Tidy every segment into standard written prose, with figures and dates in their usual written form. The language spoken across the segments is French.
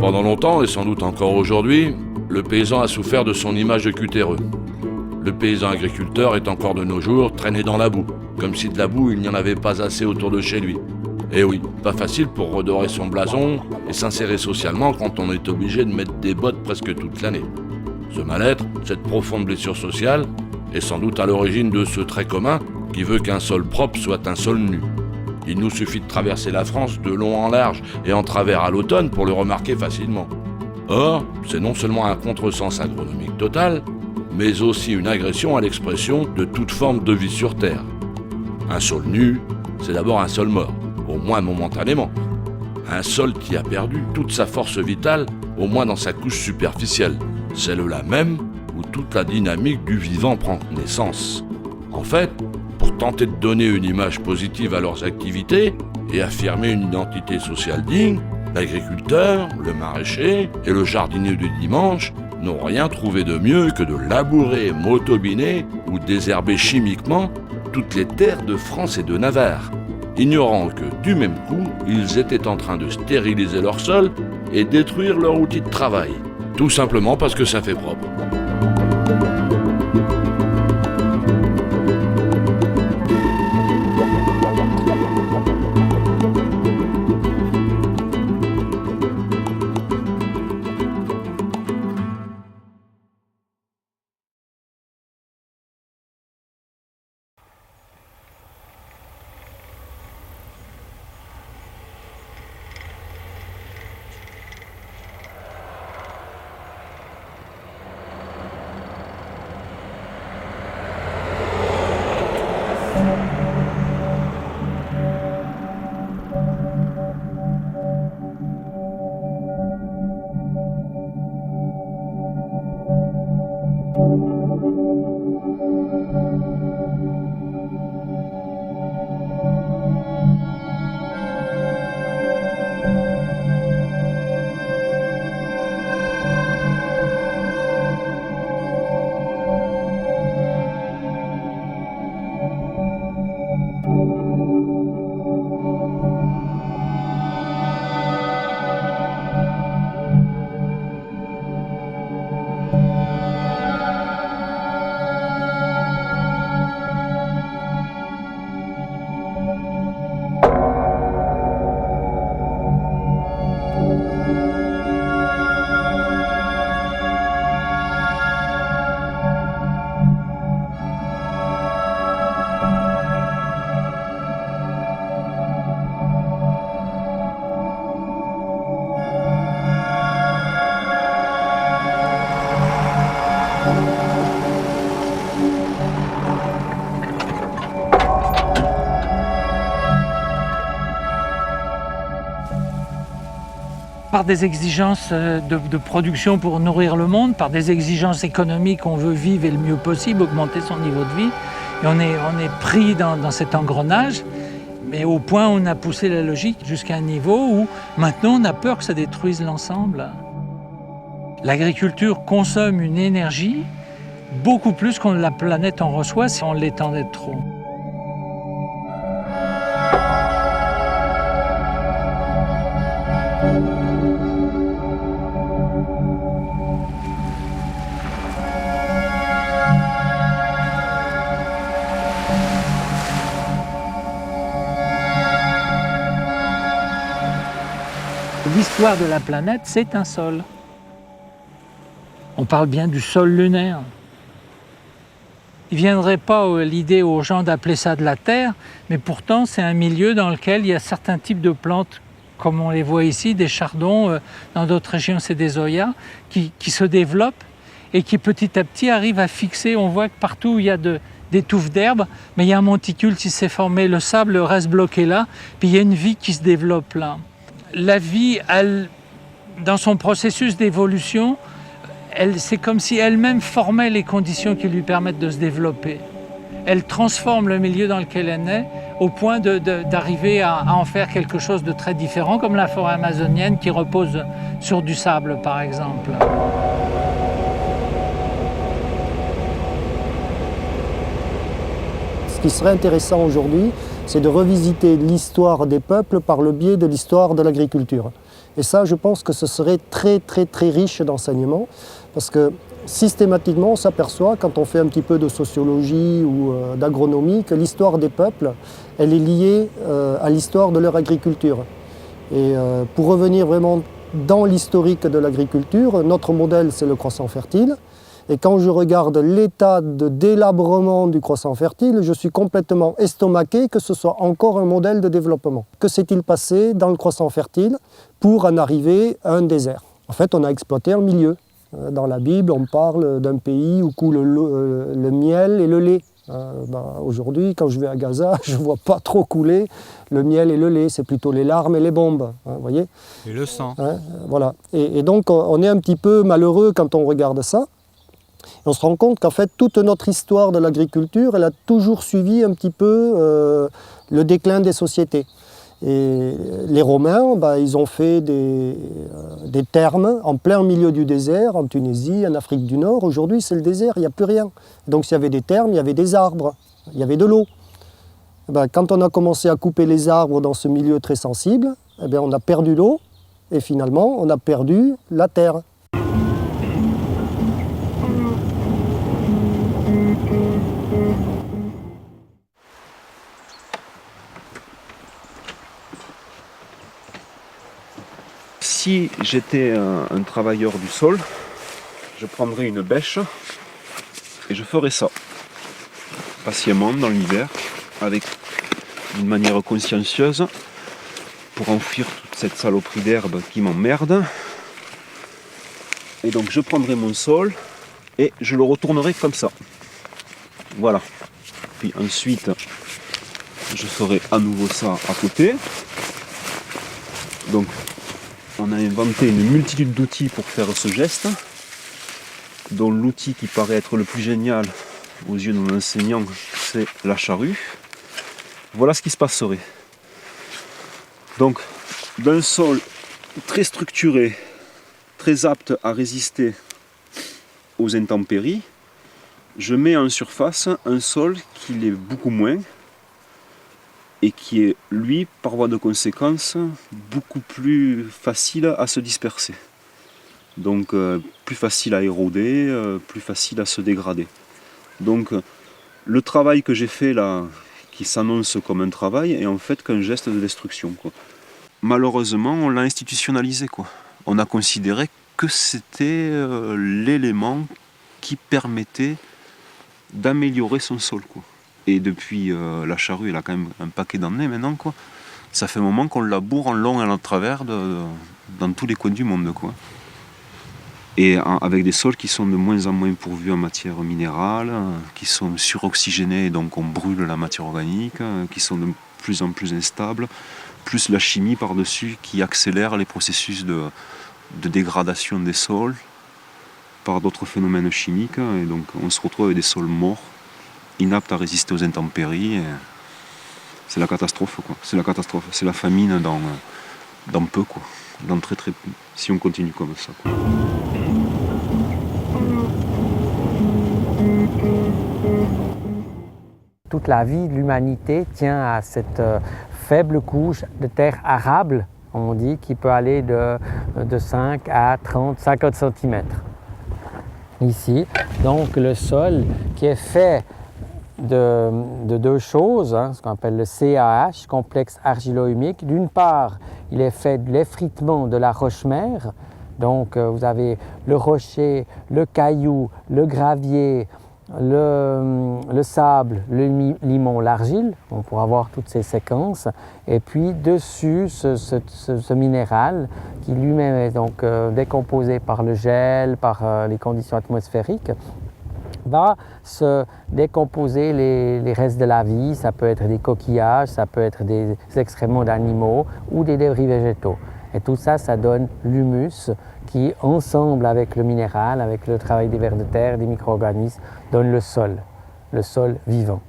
Pendant longtemps, et sans doute encore aujourd'hui, le paysan a souffert de son image de cutéreux. Le paysan agriculteur est encore de nos jours traîné dans la boue, comme si de la boue il n'y en avait pas assez autour de chez lui. Et oui, pas facile pour redorer son blason et s'insérer socialement quand on est obligé de mettre des bottes presque toute l'année. Ce mal-être, cette profonde blessure sociale, est sans doute à l'origine de ce trait commun qui veut qu'un sol propre soit un sol nu. Il nous suffit de traverser la France de long en large et en travers à l'automne pour le remarquer facilement. Or, c'est non seulement un contresens agronomique total, mais aussi une agression à l'expression de toute forme de vie sur Terre. Un sol nu, c'est d'abord un sol mort, au moins momentanément. Un sol qui a perdu toute sa force vitale, au moins dans sa couche superficielle, celle-là même où toute la dynamique du vivant prend naissance. En fait, pour tenter de donner une image positive à leurs activités et affirmer une identité sociale digne, l'agriculteur, le maraîcher et le jardinier du dimanche n'ont rien trouvé de mieux que de labourer, motobiner ou désherber chimiquement toutes les terres de France et de Navarre, ignorant que, du même coup, ils étaient en train de stériliser leur sol et détruire leur outil de travail, tout simplement parce que ça fait propre. Par des exigences de production pour nourrir le monde, par des exigences économiques, on veut vivre et le mieux possible, augmenter son niveau de vie. Et on est pris dans cet engrenage, mais au point où on a poussé la logique jusqu'à un niveau où maintenant on a peur que ça détruise l'ensemble. L'agriculture consomme une énergie beaucoup plus que la planète en reçoit si on l'étendait de trop. L'histoire de la planète, c'est un sol. On parle bien du sol lunaire. Il ne viendrait pas l'idée aux gens d'appeler ça de la terre, mais pourtant c'est un milieu dans lequel il y a certains types de plantes, comme on les voit ici, des chardons, dans d'autres régions c'est des oyas, qui se développent et qui petit à petit arrivent à fixer. On voit que partout il y a des touffes d'herbe, mais il y a un monticule qui s'est formé, le sable reste bloqué là, puis il y a une vie qui se développe là. La vie, dans son processus d'évolution, c'est comme si elle-même formait les conditions qui lui permettent de se développer. Elle transforme le milieu dans lequel elle naît au point d'arriver à en faire quelque chose de très différent, comme la forêt amazonienne qui repose sur du sable, par exemple. Ce qui serait intéressant aujourd'hui, c'est de revisiter l'histoire des peuples par le biais de l'histoire de l'agriculture. Et ça, je pense que ce serait très riche d'enseignement, parce que systématiquement, on s'aperçoit, quand on fait un petit peu de sociologie ou d'agronomie, que l'histoire des peuples, elle est liée à l'histoire de leur agriculture. Et pour revenir vraiment dans l'historique de l'agriculture, notre modèle, c'est le croissant fertile. Et quand je regarde l'état de délabrement du croissant fertile, je suis complètement estomaqué que ce soit encore un modèle de développement. Que s'est-il passé dans le croissant fertile pour en arriver à un désert? En fait, on a exploité un milieu. Dans la Bible, on parle d'un pays où coule le miel et le lait. Aujourd'hui, quand je vais à Gaza, je ne vois pas trop couler le miel et le lait, c'est plutôt les larmes et les bombes, vous voyez. Et le sang. Voilà. Et donc, on est un petit peu malheureux quand on regarde ça. On se rend compte qu'en fait, toute notre histoire de l'agriculture, elle a toujours suivi un petit peu le déclin des sociétés. Et les Romains, ils ont fait des thermes en plein milieu du désert, en Tunisie, en Afrique du Nord. Aujourd'hui, c'est le désert, il n'y a plus rien. Donc s'il y avait des thermes, il y avait des arbres, il y avait de l'eau. Quand on a commencé à couper les arbres dans ce milieu très sensible, on a perdu l'eau et finalement, on a perdu la terre. Si j'étais un travailleur du sol, je prendrais une bêche et je ferais ça, patiemment dans l'hiver, avec une manière consciencieuse, pour enfuir toute cette saloperie d'herbe qui m'emmerde. Et donc je prendrais mon sol et je le retournerais comme ça. Voilà. Puis ensuite, je ferai à nouveau ça à côté. Donc, on a inventé une multitude d'outils pour faire ce geste, dont l'outil qui paraît être le plus génial aux yeux de mon enseignant, c'est la charrue. Voilà ce qui se passerait. Donc, d'un sol très structuré, très apte à résister aux intempéries, je mets en surface un sol qui l'est beaucoup moins, et qui est, lui, par voie de conséquence, beaucoup plus facile à se disperser. Donc plus facile à éroder, plus facile à se dégrader. Donc le travail que j'ai fait là, qui s'annonce comme un travail, est en fait qu'un geste de destruction, quoi. Malheureusement, on l'a institutionnalisé, quoi. On a considéré que c'était l'élément qui permettait d'améliorer son sol, quoi. Et depuis la charrue, elle a quand même un paquet d'années maintenant, quoi. Ça fait un moment qu'on la bourre en long et en travers dans tous les coins du monde, quoi. Et avec des sols qui sont de moins en moins pourvus en matière minérale, qui sont suroxygénés, donc on brûle la matière organique, qui sont de plus en plus instables, plus la chimie par-dessus qui accélère les processus de dégradation des sols par d'autres phénomènes chimiques. Et donc on se retrouve avec des sols morts, inapte à résister aux intempéries. C'est la catastrophe, quoi. C'est la catastrophe. C'est la famine dans peu, quoi. Dans très peu. Si on continue comme ça, quoi. Toute la vie de l'humanité tient à cette faible couche de terre arable, on dit, qui peut aller de 5 à 30, 50 cm. Ici, donc le sol qui est fait de deux choses, ce qu'on appelle le CAH, complexe argilo-humique. D'une part, il est fait de l'effritement de la roche-mère, donc vous avez le rocher, le caillou, le gravier, le sable, le limon, l'argile, on pourra voir toutes ces séquences, et puis dessus ce minéral qui lui-même est donc décomposé par le gel, par les conditions atmosphériques, va se décomposer les restes de la vie. Ça peut être des coquillages, ça peut être des excréments d'animaux ou des débris végétaux. Et tout ça, ça donne l'humus qui, ensemble avec le minéral, avec le travail des vers de terre, des micro-organismes, donne le sol vivant.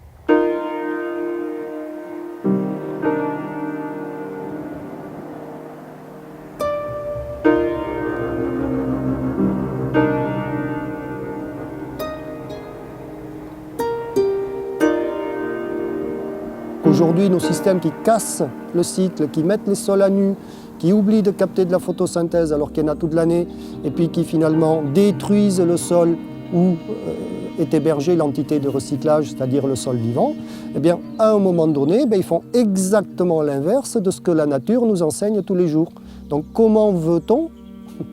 Aujourd'hui, Aujourd'hui, nos systèmes qui cassent le cycle, qui mettent les sols à nu, qui oublient de capter de la photosynthèse alors qu'il y en a toute l'année, et puis qui finalement détruisent le sol où est hébergée l'entité de recyclage, c'est-à-dire le sol vivant, eh bien, à un moment donné, ils font exactement l'inverse de ce que la nature nous enseigne tous les jours. Donc comment veut-on,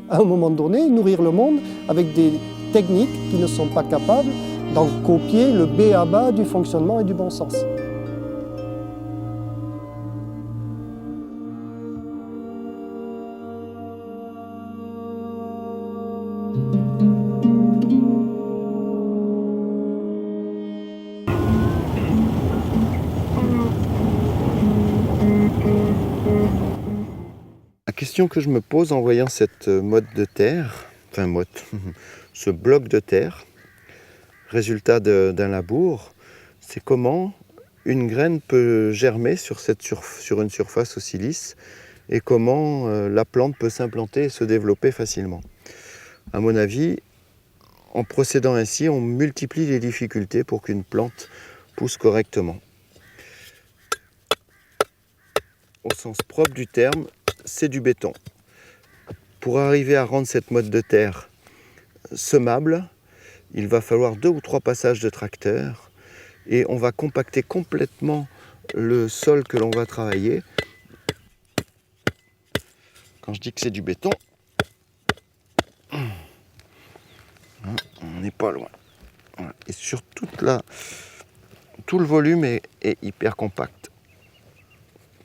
à un moment donné, nourrir le monde avec des techniques qui ne sont pas capables d'en copier le b.a.-ba du fonctionnement et du bon sens? La question que je me pose en voyant cette motte de terre, ce bloc de terre, résultat d'un labour, c'est comment une graine peut germer sur une surface aussi lisse et comment la plante peut s'implanter et se développer facilement. À mon avis, en procédant ainsi, on multiplie les difficultés pour qu'une plante pousse correctement. Au sens propre du terme, c'est du béton. Pour arriver à rendre cette motte de terre semable, il va falloir 2 ou 3 passages de tracteur et on va compacter complètement le sol que l'on va travailler. Quand je dis que c'est du béton, on n'est pas loin. Et sur tout le volume est hyper compact.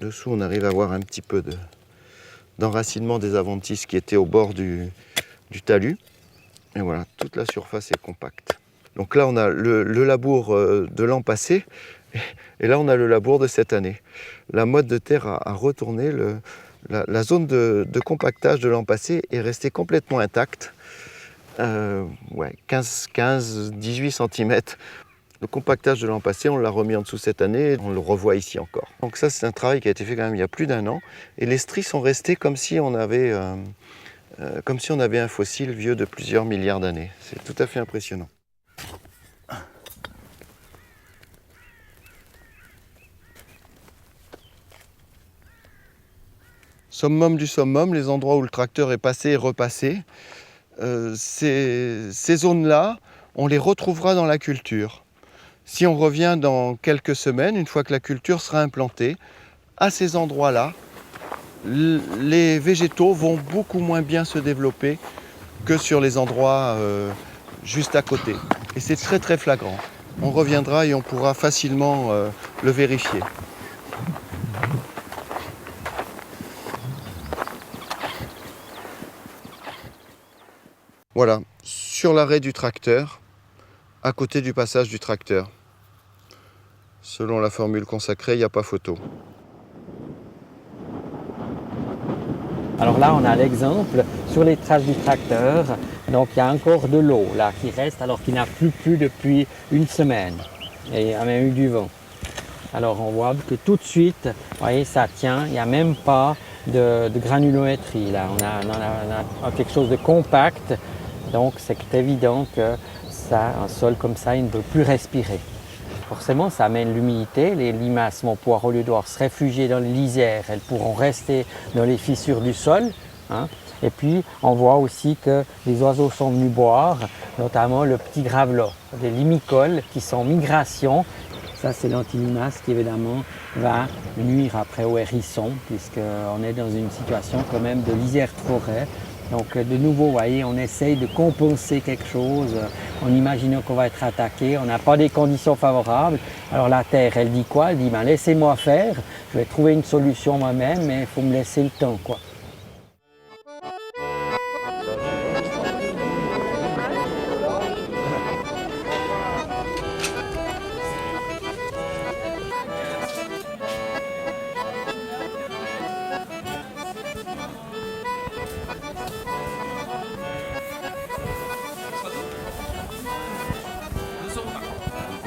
Dessous, on arrive à voir un petit peu d'enracinement des adventices qui étaient au bord du talus. Et voilà, toute la surface est compacte. Donc là, on a le labour de l'an passé, et là, on a le labour de cette année. La motte de terre a retourné, la zone de compactage de l'an passé est restée complètement intacte. 15-18 cm. Le compactage de l'an passé, on l'a remis en dessous cette année, on le revoit ici encore. Donc ça, c'est un travail qui a été fait quand même il y a plus d'1 an, et les stries sont restées comme si on avait un fossile vieux de plusieurs milliards d'années. C'est tout à fait impressionnant. Summum du summum, les endroits où le tracteur est passé et repassé, ces zones-là, on les retrouvera dans la culture. Si on revient dans quelques semaines, une fois que la culture sera implantée, à ces endroits-là, les végétaux vont beaucoup moins bien se développer que sur les endroits juste à côté. Et c'est très très flagrant. On reviendra et on pourra facilement le vérifier. Voilà, sur l'arrêt du tracteur, à côté du passage du tracteur. Selon la formule consacrée, il n'y a pas photo. Alors là, on a l'exemple sur les traces du tracteur. Donc il y a encore de l'eau là qui reste alors qu'il n'a plus plu depuis 1 semaine. Et il y a même eu du vent. Alors on voit que tout de suite, vous voyez, ça tient. Il n'y a même pas de granulométrie là. On a quelque chose de compact. Donc c'est évident que un sol comme ça, il ne peut plus respirer. Forcément, ça amène l'humidité. Les limaces vont pouvoir, au lieu de devoir se réfugier dans les lisières, elles pourront rester dans les fissures du sol. Et puis, on voit aussi que les oiseaux sont venus boire, notamment le petit gravelat, des limicoles qui sont en migration. Ça, c'est l'antilimace qui, évidemment, va nuire après au hérisson, puisqu'on est dans une situation quand même de lisière de forêt. Donc de nouveau, vous voyez, on essaye de compenser quelque chose en imaginant qu'on va être attaqué. On n'a pas des conditions favorables. Alors la terre, elle dit quoi? Elle dit laissez-moi faire, je vais trouver une solution moi-même, mais il faut me laisser le temps, quoi.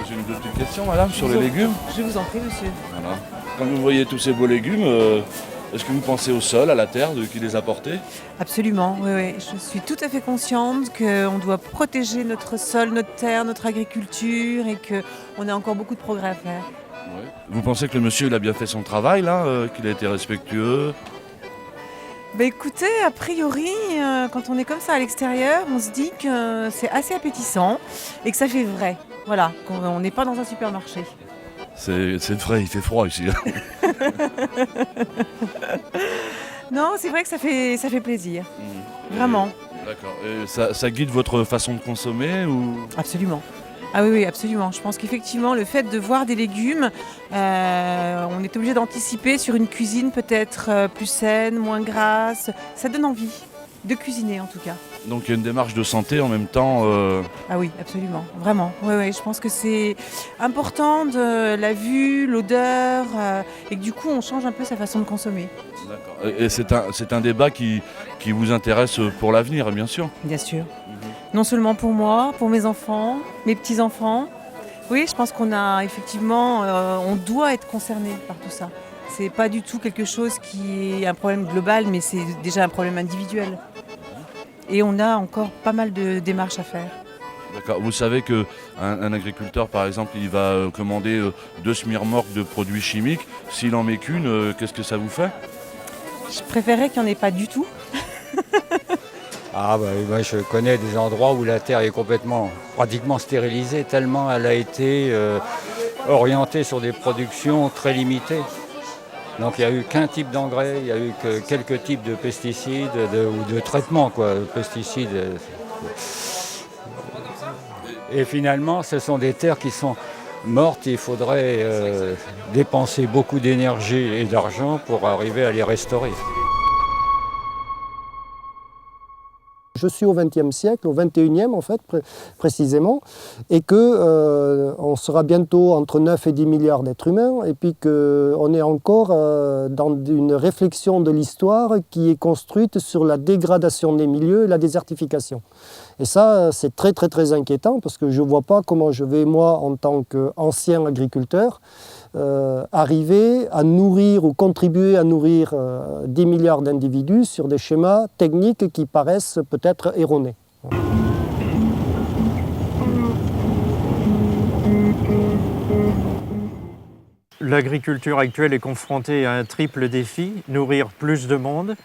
J'ai une petite question, madame, sur les légumes. Je vous en prie, monsieur. Voilà. Quand vous voyez tous ces beaux légumes, est-ce que vous pensez au sol, à la terre qui les a portés? Absolument, oui. Je suis tout à fait consciente qu'on doit protéger notre sol, notre terre, notre agriculture et qu'on a encore beaucoup de progrès à faire. Ouais. Vous pensez que le monsieur il a bien fait son travail là, qu'il a été respectueux? Bah écoutez, a priori, quand on est comme ça à l'extérieur, on se dit que c'est assez appétissant et que ça fait vrai. Voilà, qu'on n'est pas dans un supermarché. C'est vrai, il fait froid ici. Non, c'est vrai que ça fait plaisir. Et- Vraiment. D'accord. Et ça guide votre façon de consommer ou? Absolument. Ah oui, oui, absolument. Je pense qu'effectivement, le fait de voir des légumes, on est obligé d'anticiper sur une cuisine peut-être plus saine, moins grasse. Ça donne envie de cuisiner en tout cas. Donc il y a une démarche de santé en même temps. Ah oui, absolument, vraiment. Oui, oui, je pense que c'est important de la vue, l'odeur, et que du coup, on change un peu sa façon de consommer. D'accord. Et c'est un débat qui vous intéresse pour l'avenir, bien sûr. Bien sûr. Non seulement pour moi, pour mes enfants, mes petits-enfants. Oui, je pense qu'on a effectivement, on doit être concerné par tout ça. C'est pas du tout quelque chose qui est un problème global, mais c'est déjà un problème individuel. Et on a encore pas mal de démarches à faire. D'accord. Vous savez qu'un agriculteur, par exemple, il va commander 2 semi-remorques de produits chimiques. S'il en met qu'une, qu'est-ce que ça vous fait? Je préférerais qu'il n'y en ait pas du tout. Ah bah, moi je connais des endroits où la terre est pratiquement stérilisée, tellement elle a été orientée sur des productions très limitées. Donc il n'y a eu qu'un type d'engrais, il n'y a eu que quelques types de pesticides ou de traitements, quoi, pesticides. Et finalement, ce sont des terres qui sont mortes, il faudrait dépenser beaucoup d'énergie et d'argent pour arriver à les restaurer. Je suis au XXe siècle, au XXIe en fait précisément, et que on sera bientôt entre 9 et 10 milliards d'êtres humains, et puis qu'on est encore dans une réflexion de l'histoire qui est construite sur la dégradation des milieux et la désertification. Et ça, c'est très très très inquiétant, parce que je ne vois pas comment je vais, moi, en tant qu'ancien agriculteur, arriver à nourrir ou contribuer à nourrir 10 milliards d'individus sur des schémas techniques qui paraissent peut-être erronés. L'agriculture actuelle est confrontée à un triple défi, nourrir plus de monde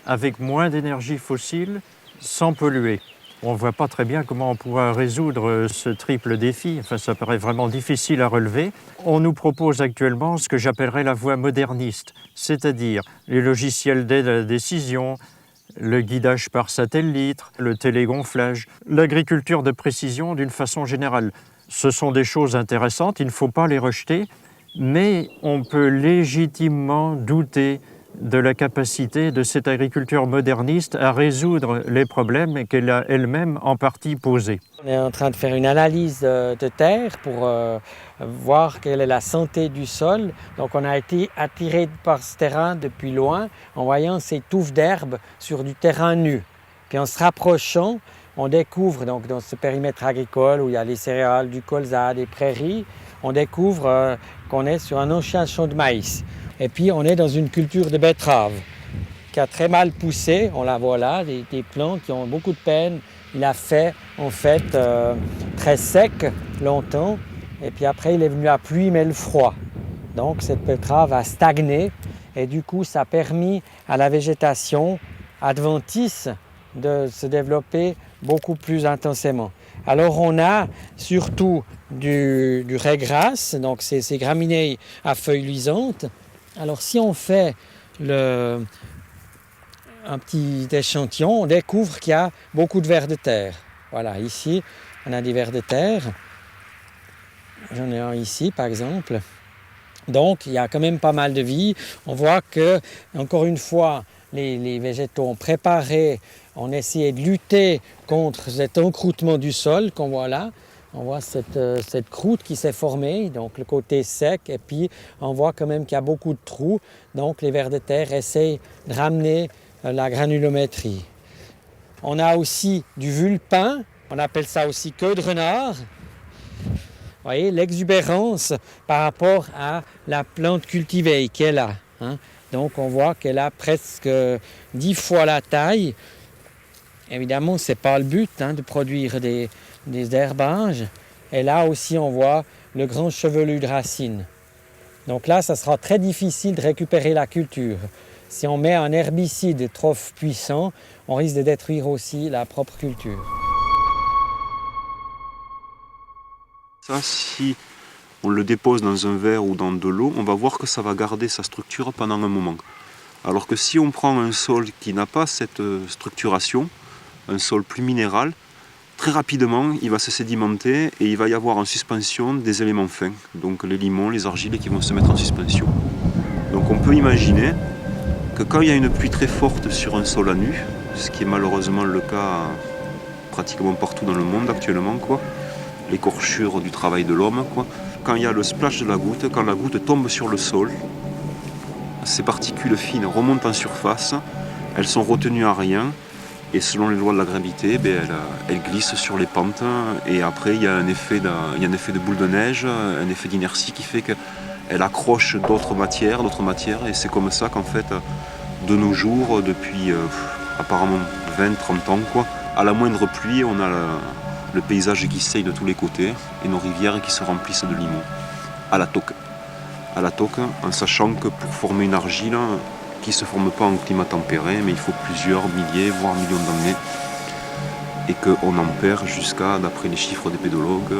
avec moins d'énergie fossile sans polluer. On ne voit pas très bien comment on pourra résoudre ce triple défi. Enfin, ça paraît vraiment difficile à relever. On nous propose actuellement ce que j'appellerais la voie moderniste, c'est-à-dire les logiciels d'aide à la décision, le guidage par satellite, le télégonflage, l'agriculture de précision d'une façon générale. Ce sont des choses intéressantes, il ne faut pas les rejeter, mais on peut légitimement douter de la capacité de cette agriculture moderniste à résoudre les problèmes qu'elle a elle-même en partie posés. On est en train de faire une analyse de terre pour voir quelle est la santé du sol. Donc on a été attiré par ce terrain depuis loin en voyant ces touffes d'herbe sur du terrain nu. Puis en se rapprochant, on découvre donc dans ce périmètre agricole où il y a les céréales, du colza, des prairies, on découvre qu'on est sur un ancien champ de maïs. Et puis on est dans une culture de betterave qui a très mal poussé, on la voit là, des plants qui ont beaucoup de peine. Il a fait en fait très sec longtemps et puis après il est venu la pluie mais le froid. Donc cette betterave a stagné et du coup ça a permis à la végétation adventice de se développer beaucoup plus intensément. Alors on a surtout du raigrasse, donc ces graminées à feuilles luisantes. Alors si on fait un petit échantillon, on découvre qu'il y a beaucoup de vers de terre. Voilà, ici on a des vers de terre. J'en ai un ici par exemple. Donc il y a quand même pas mal de vie. On voit que, encore une fois, les végétaux ont préparé, on essayé de lutter contre cet encroûtement du sol qu'on voit là. On voit cette croûte qui s'est formée, donc le côté sec, et puis on voit quand même qu'il y a beaucoup de trous. Donc les vers de terre essayent de ramener la granulométrie. On a aussi du vulpin, on appelle ça aussi queue de renard. Vous voyez, l'exubérance par rapport à la plante cultivée qui est là. Hein. Donc on voit qu'elle a presque 10 fois la taille. Évidemment, ce n'est pas le but de produire des herbages. Et là aussi, on voit le grand chevelu de racines. Donc là, ça sera très difficile de récupérer la culture. Si on met un herbicide trop puissant, on risque de détruire aussi la propre culture. Ça, si on le dépose dans un verre ou dans de l'eau, on va voir que ça va garder sa structure pendant un moment. Alors que si on prend un sol qui n'a pas cette structuration, un sol plus minéral, très rapidement il va se sédimenter et il va y avoir en suspension des éléments fins, donc les limons, les argiles qui vont se mettre en suspension. Donc on peut imaginer que quand il y a une pluie très forte sur un sol à nu, ce qui est malheureusement le cas pratiquement partout dans le monde actuellement, l'écorchure du travail de l'homme, quand il y a le splash de la goutte, quand la goutte tombe sur le sol, ces particules fines remontent en surface, elles sont retenues à rien, et selon les lois de la gravité, elles glissent sur les pentes, et après il y a un effet de boule de neige, un effet d'inertie qui fait qu'elle accroche d'autres matières, et c'est comme ça qu'en fait, de nos jours, depuis apparemment 20-30 ans, à la moindre pluie, on a le paysage qui saigne de tous les côtés, et nos rivières qui se remplissent de limons, à la toque, en sachant que pour former une argile, qui ne se forme pas en climat tempéré, mais il faut plusieurs milliers, voire millions d'années, et qu'on en perd jusqu'à, d'après les chiffres des pédologues,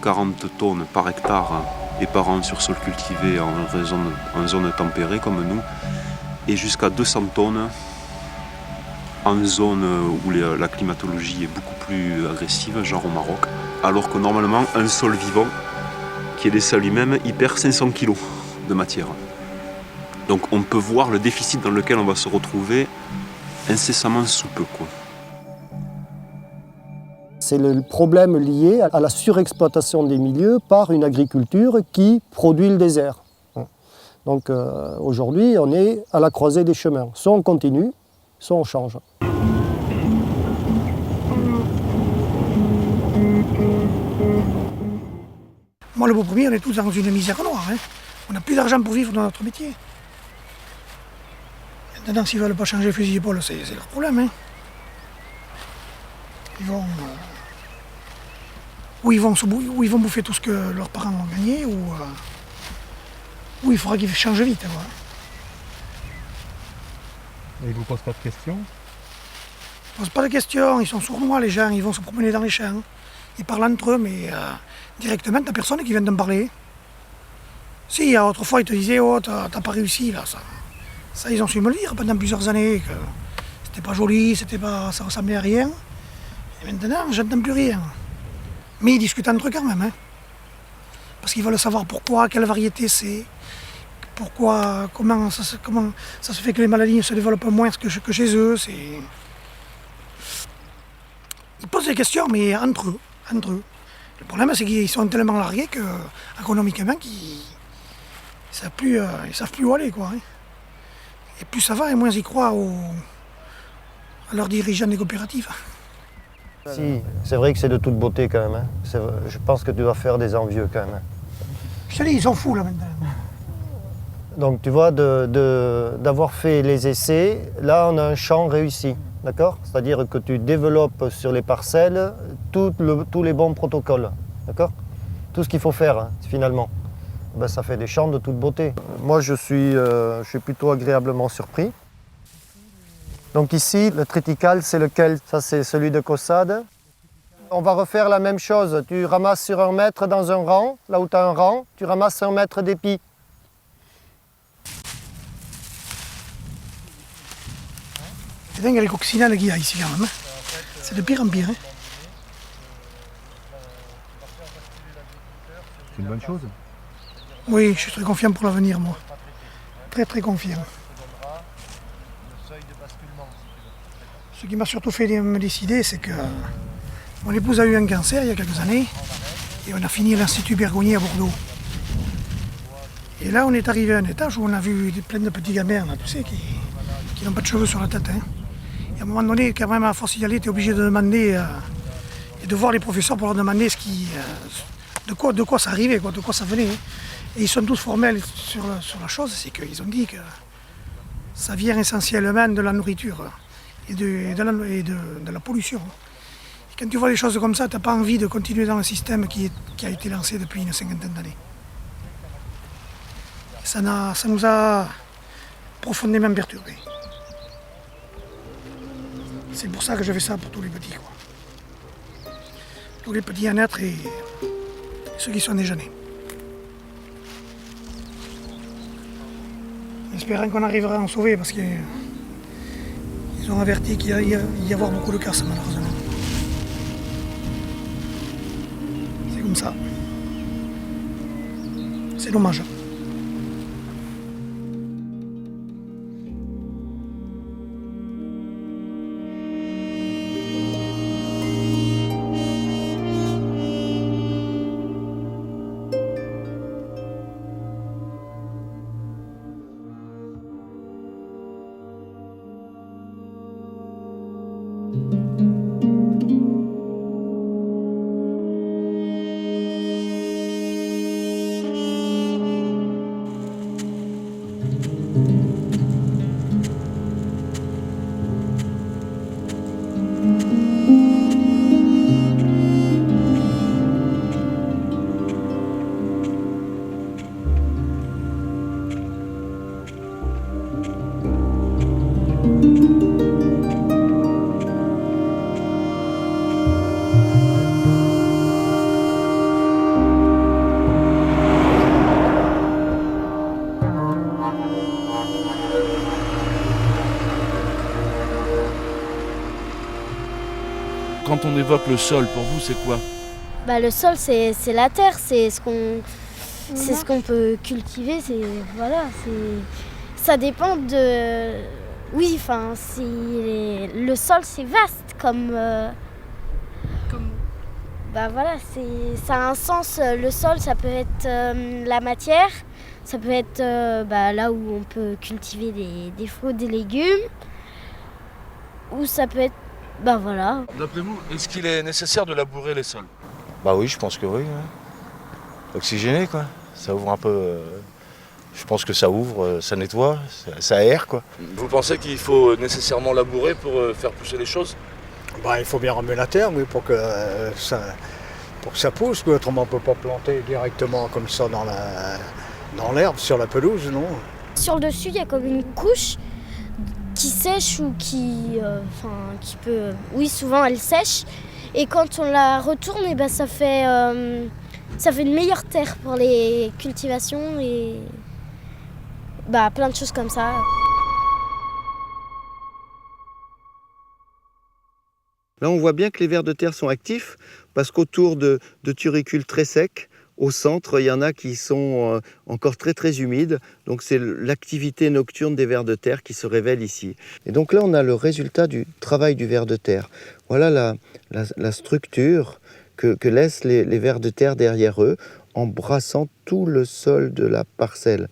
40 tonnes par hectare et par an sur sol cultivé en zone tempérée comme nous, et jusqu'à 200 tonnes en zone où la climatologie est beaucoup plus agressive, genre au Maroc, alors que normalement un sol vivant qui est laissé à lui-même, il perd 500 kg de matière. Donc on peut voir le déficit dans lequel on va se retrouver incessamment sous peu. C'est le problème lié à la surexploitation des milieux par une agriculture qui produit le désert. Donc aujourd'hui, on est à la croisée des chemins. Soit on continue, soit on change. Moi, le beau premier, on est tous dans une misère noire. On n'a plus d'argent pour vivre dans notre métier. Maintenant, s'ils ne veulent pas changer le fusil d'épaule, c'est leur problème. Ils vont, ou ils vont bouffer tout ce que leurs parents ont gagné, ou il faudra qu'ils changent vite. Et ils ne vous posent pas de questions? Ils ne posent pas de questions, ils sont sournois les gens, ils vont se promener dans les champs. Ils parlent entre eux, mais directement, t'as personne qui vient de me parler. Si, autrefois, ils te disaient, oh, t'as pas réussi, là, ça, ils ont su me le dire pendant plusieurs années, que c'était pas joli, ça ressemblait à rien. Et maintenant, j'entends plus rien. Mais ils discutent entre eux quand même, parce qu'ils veulent savoir pourquoi, quelle variété c'est, pourquoi, comment ça se fait que les maladies ne se développent moins que chez eux. Ils posent des questions, mais entre eux. Le problème, c'est qu'ils sont tellement largués qu'économiquement, ils ne savent plus où aller. Et plus ça va, et moins ils croient à leurs dirigeants des coopératives. Si, c'est vrai que c'est de toute beauté quand même. Je pense que tu vas faire des envieux quand même. Je te dis, ils sont fous là maintenant. Donc tu vois, d'avoir fait les essais, là on a un champ réussi. D'accord ? C'est-à-dire que tu développes sur les parcelles tous les bons protocoles. D'accord ? Tout ce qu'il faut faire, finalement. Ça fait des champs de toute beauté. Moi, je suis plutôt agréablement surpris. Donc ici, le triticale, c'est lequel ? Ça, c'est celui de Caussade. On va refaire la même chose. Tu ramasses sur 1 mètre dans un rang, là où tu as un rang, tu ramasses 1 mètre d'épi. C'est dingue les coccinelles qu'il y a ici quand même. C'est de pire en pire. C'est une bonne chose. Oui, je suis très confiant pour l'avenir, moi. Très très confiant. Ce qui m'a surtout fait me décider, c'est que mon épouse a eu un cancer il y a quelques années et on a fini à l'Institut Bergonié à Bordeaux. Et là, on est arrivé à un étage où on a vu plein de petits gamins, là, tu sais, qui n'ont pas de cheveux sur la tête. Et à un moment donné, quand même, à force d'y aller, tu es obligé de demander et de voir les professeurs pour leur demander de quoi ça arrivait, de quoi ça venait. Et ils sont tous formels sur la chose, c'est qu'ils ont dit que ça vient essentiellement de la nourriture et de la pollution. Et quand tu vois des choses comme ça, tu n'as pas envie de continuer dans le système qui a été lancé depuis une 50aine d'années. Ça nous a profondément perturbés. C'est pour ça que je fais ça pour tous les petits, quoi. Tous les petits à naître et ceux qui sont déjà nés. Espérons qu'on arrivera à en sauver parce qu'ils ont averti qu'il y y avoir beaucoup de casse malheureusement. C'est comme ça. C'est dommage. Quand on évoque le sol, pour vous, c'est quoi? Le sol, c'est la terre, c'est ce qu'on peut cultiver. Ça dépend de. Oui, enfin, le sol, c'est vaste comme. Ça a un sens. Le sol, ça peut être la matière, ça peut être là où on peut cultiver des fruits, des légumes, ou ça peut être. D'après vous, est-ce qu'il est nécessaire de labourer les sols? Oui, je pense que oui. Oxygéné, quoi. Ça ouvre un peu. Je pense que ça ouvre, ça nettoie, ça aère, quoi. Vous pensez qu'il faut nécessairement labourer pour faire pousser les choses? Il faut bien remuer la terre, oui, pour que ça pousse, quoi. Autrement, on ne peut pas planter directement comme ça dans l'herbe, sur la pelouse, non. Sur le dessus, il y a comme une couche qui sèche ou qui peut. Oui, souvent elle sèche. Et quand on la retourne, ça fait une meilleure terre pour les cultivations et plein de choses comme ça. Là, on voit bien que les vers de terre sont actifs parce qu'autour de turicules très secs, au centre, il y en a qui sont encore très très humides. Donc c'est l'activité nocturne des vers de terre qui se révèle ici. Et donc là, on a le résultat du travail du ver de terre. Voilà la structure que laissent les vers de terre derrière eux, embrassant tout le sol de la parcelle.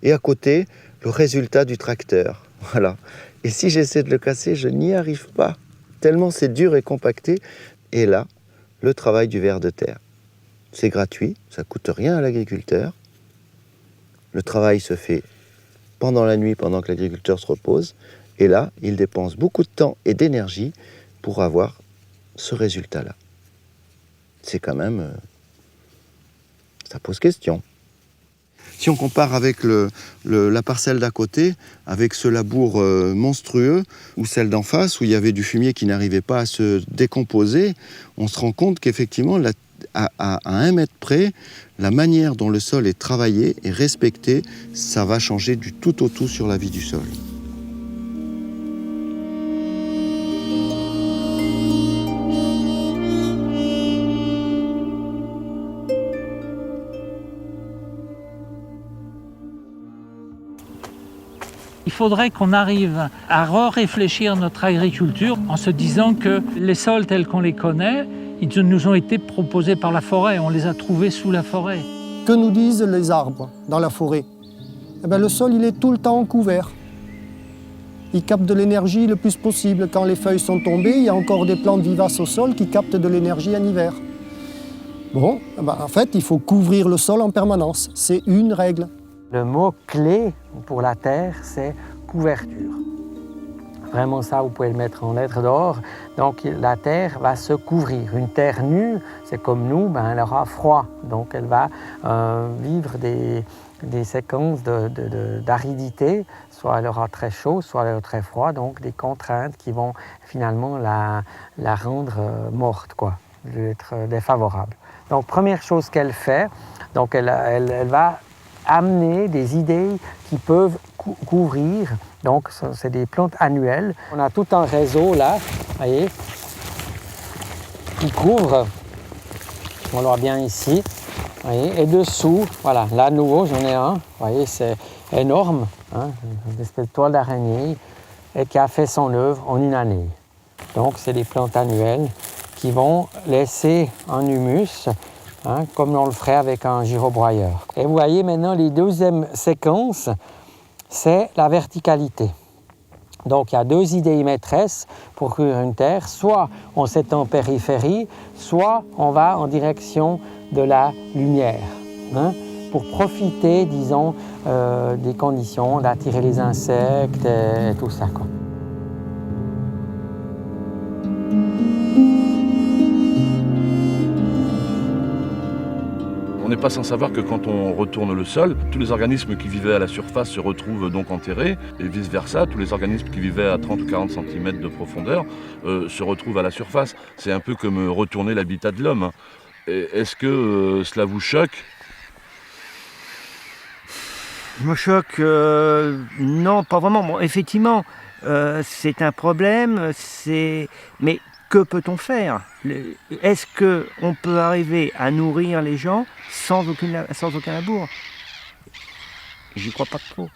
Et à côté, le résultat du tracteur. Voilà. Et si j'essaie de le casser, je n'y arrive pas. Tellement c'est dur et compacté. Et là, le travail du ver de terre. C'est gratuit, ça ne coûte rien à l'agriculteur. Le travail se fait pendant la nuit, pendant que l'agriculteur se repose. Et là, il dépense beaucoup de temps et d'énergie pour avoir ce résultat-là. C'est quand même... ça pose question. Si on compare avec la parcelle d'à côté, avec ce labour monstrueux, ou celle d'en face, où il y avait du fumier qui n'arrivait pas à se décomposer, on se rend compte qu'effectivement, à 1 mètre près, la manière dont le sol est travaillé et respecté, ça va changer du tout au tout sur la vie du sol. Il faudrait qu'on arrive à réfléchir notre agriculture en se disant que les sols tels qu'on les connaît, ils nous ont été proposés par la forêt, on les a trouvés sous la forêt. Que nous disent les arbres dans la forêt? Le sol, il est tout le temps couvert. Il capte de l'énergie le plus possible. Quand les feuilles sont tombées, il y a encore des plantes vivaces au sol qui captent de l'énergie en hiver. Bon, en fait, il faut couvrir le sol en permanence. C'est une règle. Le mot clé pour la terre, c'est couverture. Vraiment ça, vous pouvez le mettre en lettres d'or. Donc la terre va se couvrir. Une terre nue, c'est comme nous, elle aura froid. Donc elle va vivre des séquences d'aridité, soit elle aura très chaud, soit elle aura très froid, donc des contraintes qui vont finalement la rendre morte, quoi, être défavorable. Donc première chose qu'elle fait, donc elle va amener des idées qui peuvent couvrir, donc c'est des plantes annuelles. On a tout un réseau là, vous voyez, qui couvre, on le voit bien ici, vous voyez, et dessous, voilà, là à nouveau j'en ai un, vous voyez, c'est énorme, hein, une espèce de toile d'araignée, et qui a fait son œuvre en une année. Donc c'est des plantes annuelles qui vont laisser un humus, hein, comme on le ferait avec un girobroyeur. Et vous voyez maintenant, les deuxièmes séquences, c'est la verticalité. Donc il y a deux idées maîtresses pour cuire une terre. Soit on s'étend en périphérie, soit on va en direction de la lumière, hein, pour profiter, disons, des conditions d'attirer les insectes et tout ça, quoi. On n'est pas sans savoir que quand on retourne le sol, tous les organismes qui vivaient à la surface se retrouvent donc enterrés, et vice-versa, tous les organismes qui vivaient à 30 ou 40 cm de profondeur se retrouvent à la surface. C'est un peu comme retourner l'habitat de l'homme. Est-ce que cela vous choque ? Me choque, non, pas vraiment. Bon, effectivement, c'est un problème, mais que peut-on faire ? Est-ce qu'on peut arriver à nourrir les gens sans aucun labour ? J'y crois pas trop.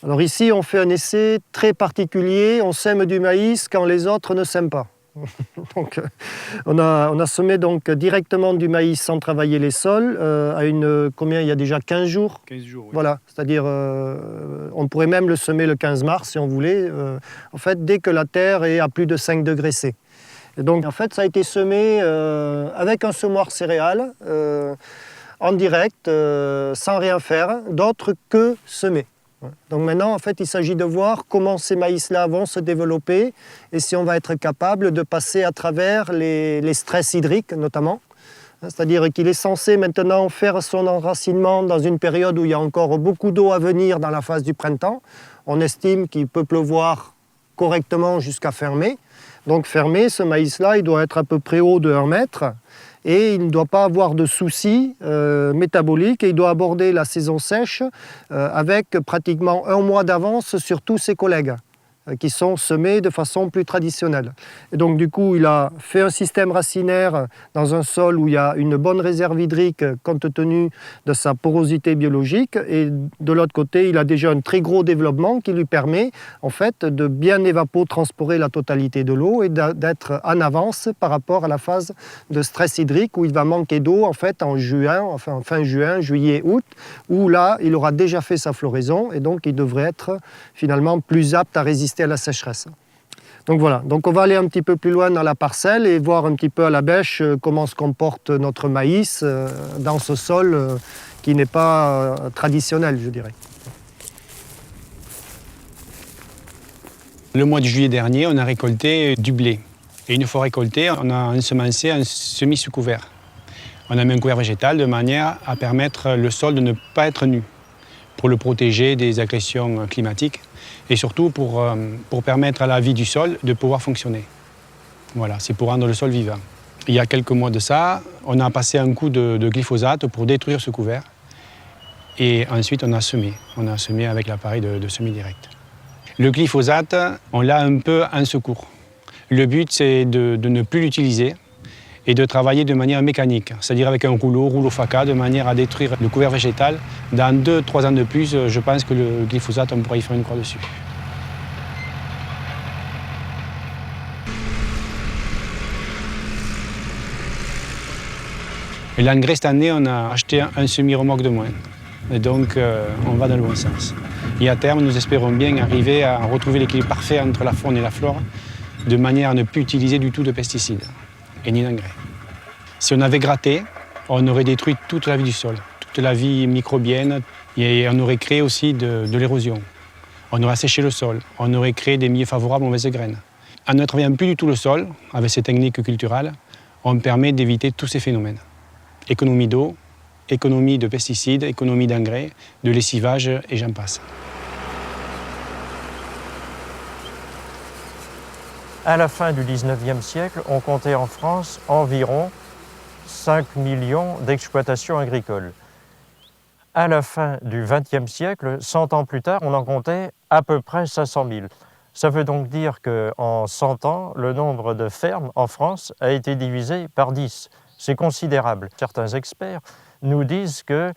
Alors ici, on fait un essai très particulier. On sème du maïs quand les autres ne sèment pas. Donc, on a semé donc directement du maïs sans travailler les sols combien il y a déjà 15 jours. 15 jours, oui. Voilà, c'est-à-dire on pourrait même le semer le 15 mars si on voulait, en fait, dès que la terre est à plus de 5 degrés C. Et donc en fait, ça a été semé avec un semoir céréales, en direct, sans rien faire, d'autre que semer. Donc maintenant, en fait, il s'agit de voir comment ces maïs-là vont se développer et si on va être capable de passer à travers les stress hydriques, notamment. C'est-à-dire qu'il est censé maintenant faire son enracinement dans une période où il y a encore beaucoup d'eau à venir dans la phase du printemps. On estime qu'il peut pleuvoir correctement jusqu'à fin mai. Donc fin mai, ce maïs-là, il doit être à peu près haut de 1 mètre. Et il ne doit pas avoir de soucis métaboliques et il doit aborder la saison sèche avec pratiquement 1 mois d'avance sur tous ses collègues qui sont semés de façon plus traditionnelle. Et donc du coup, il a fait un système racinaire dans un sol où il y a une bonne réserve hydrique compte tenu de sa porosité biologique et de l'autre côté, il a déjà un très gros développement qui lui permet en fait de bien évapotranspirer la totalité de l'eau et d'être en avance par rapport à la phase de stress hydrique où il va manquer d'eau en fait en juin, enfin fin juin, juillet, août, où là, il aura déjà fait sa floraison et donc il devrait être finalement plus apte à résister à la sécheresse. Donc voilà, donc on va aller un petit peu plus loin dans la parcelle et voir un petit peu à la bêche comment se comporte notre maïs dans ce sol qui n'est pas traditionnel, je dirais. Le mois de juillet dernier, on a récolté du blé. Et une fois récolté, on a ensemencé un semis sous couvert. On a mis un couvert végétal de manière à permettre le sol de ne pas être nu, pour le protéger des agressions climatiques et surtout pour permettre à la vie du sol de pouvoir fonctionner. Voilà, c'est pour rendre le sol vivant. Il y a quelques mois de ça, on a passé un coup de glyphosate pour détruire ce couvert et ensuite on a semé avec l'appareil de semis direct. Le glyphosate, on l'a un peu en secours. Le but, c'est de ne plus l'utiliser et de travailler de manière mécanique, c'est-à-dire avec un rouleau faca, de manière à détruire le couvert végétal. Dans 2-3 ans de plus, je pense que le glyphosate, on pourra y faire une croix dessus. L'engrais, cette année, on a acheté un semi-remorque de moins. Et donc, on va dans le bon sens. Et à terme, nous espérons bien arriver à retrouver l'équilibre parfait entre la faune et la flore, de manière à ne plus utiliser du tout de pesticides et ni d'engrais. Si on avait gratté, on aurait détruit toute la vie du sol, toute la vie microbienne, et on aurait créé aussi de l'érosion. On aurait asséché le sol, on aurait créé des milieux favorables aux mauvaises graines. En ne travaillant plus du tout le sol, avec ces techniques culturales, on permet d'éviter tous ces phénomènes. Économie d'eau, économie de pesticides, économie d'engrais, de lessivage et j'en passe. À la fin du 19e siècle, on comptait en France environ 5 millions d'exploitations agricoles. À la fin du XXe siècle, 100 ans plus tard, on en comptait à peu près 500 000. Ça veut donc dire qu'en 100 ans, le nombre de fermes en France a été divisé par 10. C'est considérable. Certains experts nous disent que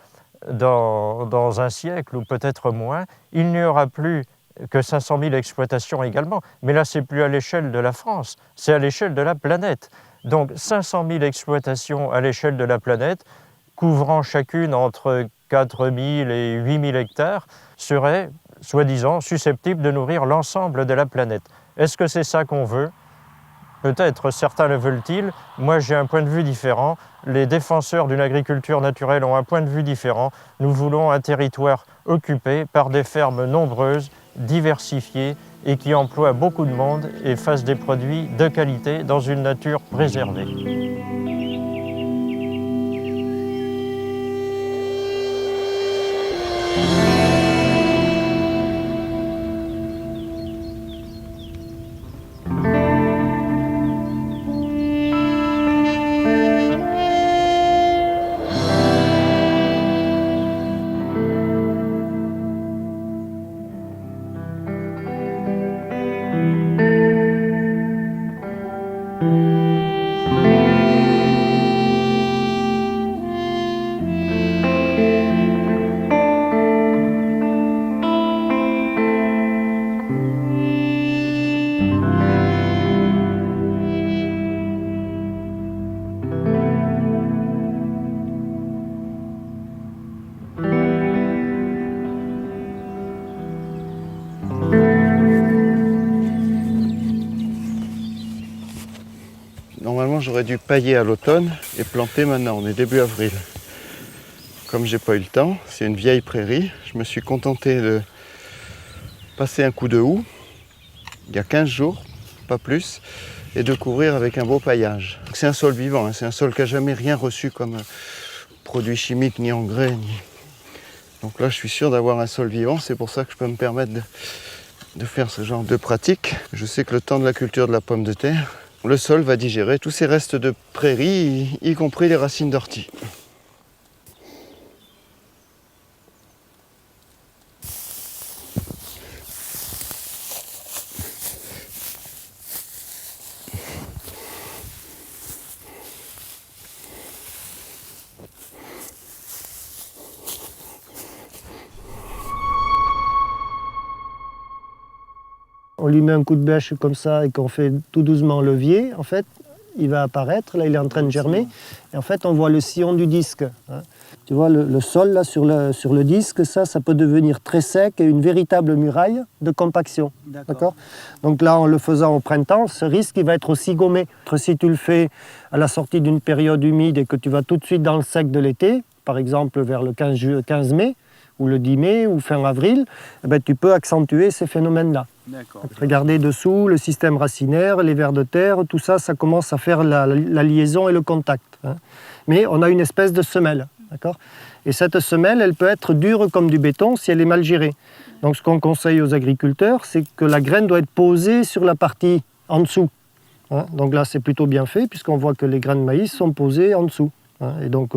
dans un siècle ou peut-être moins, il n'y aura plus que 500 000 exploitations également. Mais là, c'est plus à l'échelle de la France, c'est à l'échelle de la planète. Donc 500 000 exploitations à l'échelle de la planète, couvrant chacune entre 4 000 et 8 000 hectares, seraient, soi-disant, susceptibles de nourrir l'ensemble de la planète. Est-ce que c'est ça qu'on veut ? Peut-être certains le veulent-ils. Moi, j'ai un point de vue différent. Les défenseurs d'une agriculture naturelle ont un point de vue différent. Nous voulons un territoire occupé par des fermes nombreuses, diversifiées et qui emploient beaucoup de monde et fassent des produits de qualité dans une nature préservée. Normalement, j'aurais dû pailler à l'automne et planter maintenant. On est début avril. Comme j'ai pas eu le temps, c'est une vieille prairie. Je me suis contenté de passer un coup de houe il y a 15 jours, pas plus, et de couvrir avec un beau paillage. C'est un sol vivant, hein. C'est un sol qui n'a jamais rien reçu comme produits chimiques, ni engrais. Donc là, je suis sûr d'avoir un sol vivant. C'est pour ça que je peux me permettre de faire ce genre de pratique. Je sais que le temps de la culture de la pomme de terre, le sol va digérer tous ces restes de prairies, y compris les racines d'ortie. On lui met un coup de bêche comme ça et qu'on fait tout doucement levier, en fait, il va apparaître, là il est en train de germer, et en fait on voit le sillon du disque. Hein. Tu vois le sol là sur le disque, ça peut devenir très sec et une véritable muraille de compaction. D'accord. Donc là en le faisant au printemps, ce risque il va être aussi gommé. Si tu le fais à la sortie d'une période humide et que tu vas tout de suite dans le sec de l'été, par exemple vers le 15 mai, ou le 10 mai, ou fin avril, eh ben, tu peux accentuer ces phénomènes-là. Regardez dessous, le système racinaire, les vers de terre, tout ça, ça commence à faire la liaison et le contact. Hein. Mais on a une espèce de semelle. Et cette semelle, elle peut être dure comme du béton si elle est mal gérée. Donc ce qu'on conseille aux agriculteurs, c'est que la graine doit être posée sur la partie en dessous. Hein. Donc là, c'est plutôt bien fait, puisqu'on voit que les graines de maïs sont posées en dessous. Hein. Et donc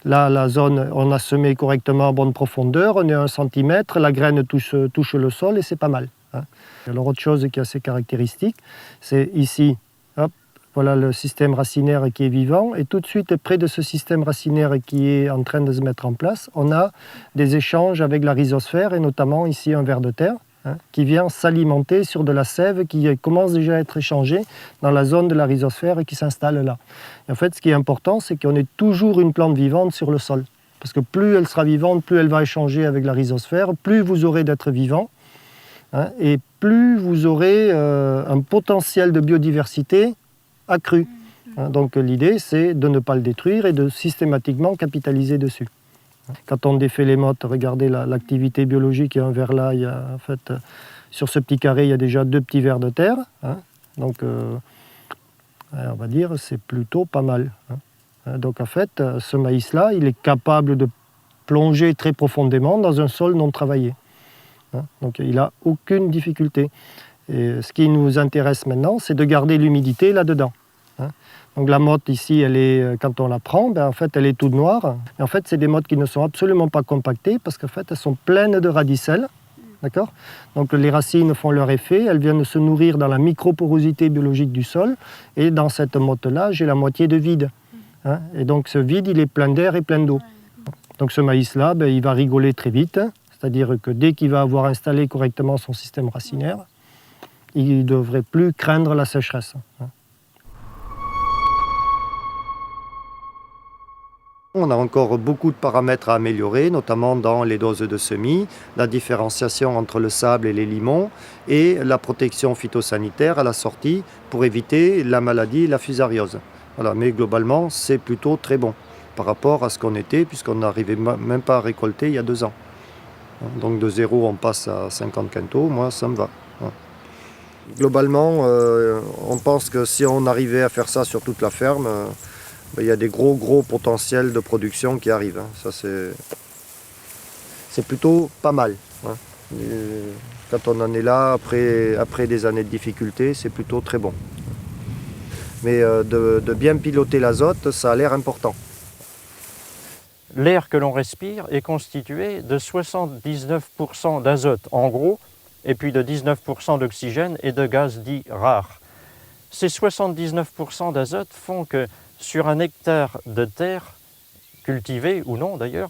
là, la zone, on a semé correctement à bonne profondeur, on est à 1 cm, la graine touche le sol et c'est pas mal. Hein. Alors autre chose qui est assez caractéristique, c'est ici, hop, voilà le système racinaire qui est vivant, et tout de suite près de ce système racinaire qui est en train de se mettre en place, on a des échanges avec la rhizosphère, et notamment ici un ver de terre, hein, qui vient s'alimenter sur de la sève qui commence déjà à être échangée dans la zone de la rhizosphère et qui s'installe là. Et en fait, ce qui est important, c'est qu'on ait toujours une plante vivante sur le sol, parce que plus elle sera vivante, plus elle va échanger avec la rhizosphère, plus vous aurez d'êtres vivants, hein, et plus vous aurez un potentiel de biodiversité accru. Hein, donc l'idée, c'est de ne pas le détruire et de systématiquement capitaliser dessus. Quand on défait les mottes, regardez l'activité biologique, il y a un ver là, il y a, en fait, sur ce petit carré, il y a déjà 2 petits vers de terre. Hein, donc on va dire, c'est plutôt pas mal. Donc en fait, ce maïs-là, il est capable de plonger très profondément dans un sol non travaillé. Donc il n'a aucune difficulté. Et ce qui nous intéresse maintenant, c'est de garder l'humidité là-dedans. Donc la motte ici, elle est, quand on la prend, en fait, elle est toute noire. Et en fait, c'est des mottes qui ne sont absolument pas compactées parce qu'en fait, elles sont pleines de radicelles. D'accord ? Donc les racines font leur effet, elles viennent se nourrir dans la microporosité biologique du sol. Et dans cette motte-là, j'ai la moitié de vide. Et donc ce vide, il est plein d'air et plein d'eau. Donc ce maïs-là, il va rigoler très vite. C'est-à-dire que dès qu'il va avoir installé correctement son système racinaire, il ne devrait plus craindre la sécheresse. On a encore beaucoup de paramètres à améliorer, notamment dans les doses de semis, la différenciation entre le sable et les limons et la protection phytosanitaire à la sortie pour éviter la maladie, la fusariose. Voilà, mais globalement, c'est plutôt très bon par rapport à ce qu'on était, puisqu'on n'arrivait même pas à récolter il y a 2 ans. Donc de 0, on passe à 50 quintaux, moi ça me va. Globalement, on pense que si on arrivait à faire ça sur toute la ferme, il y a des gros potentiels de production qui arrivent. Ça c'est plutôt pas mal. Quand on en est là, après des années de difficultés, c'est plutôt très bon. Mais de bien piloter l'azote, ça a l'air important. L'air que l'on respire est constitué de 79% d'azote en gros, et puis de 19% d'oxygène et de gaz dits rares. Ces 79% d'azote font que sur un hectare de terre, cultivée ou non d'ailleurs,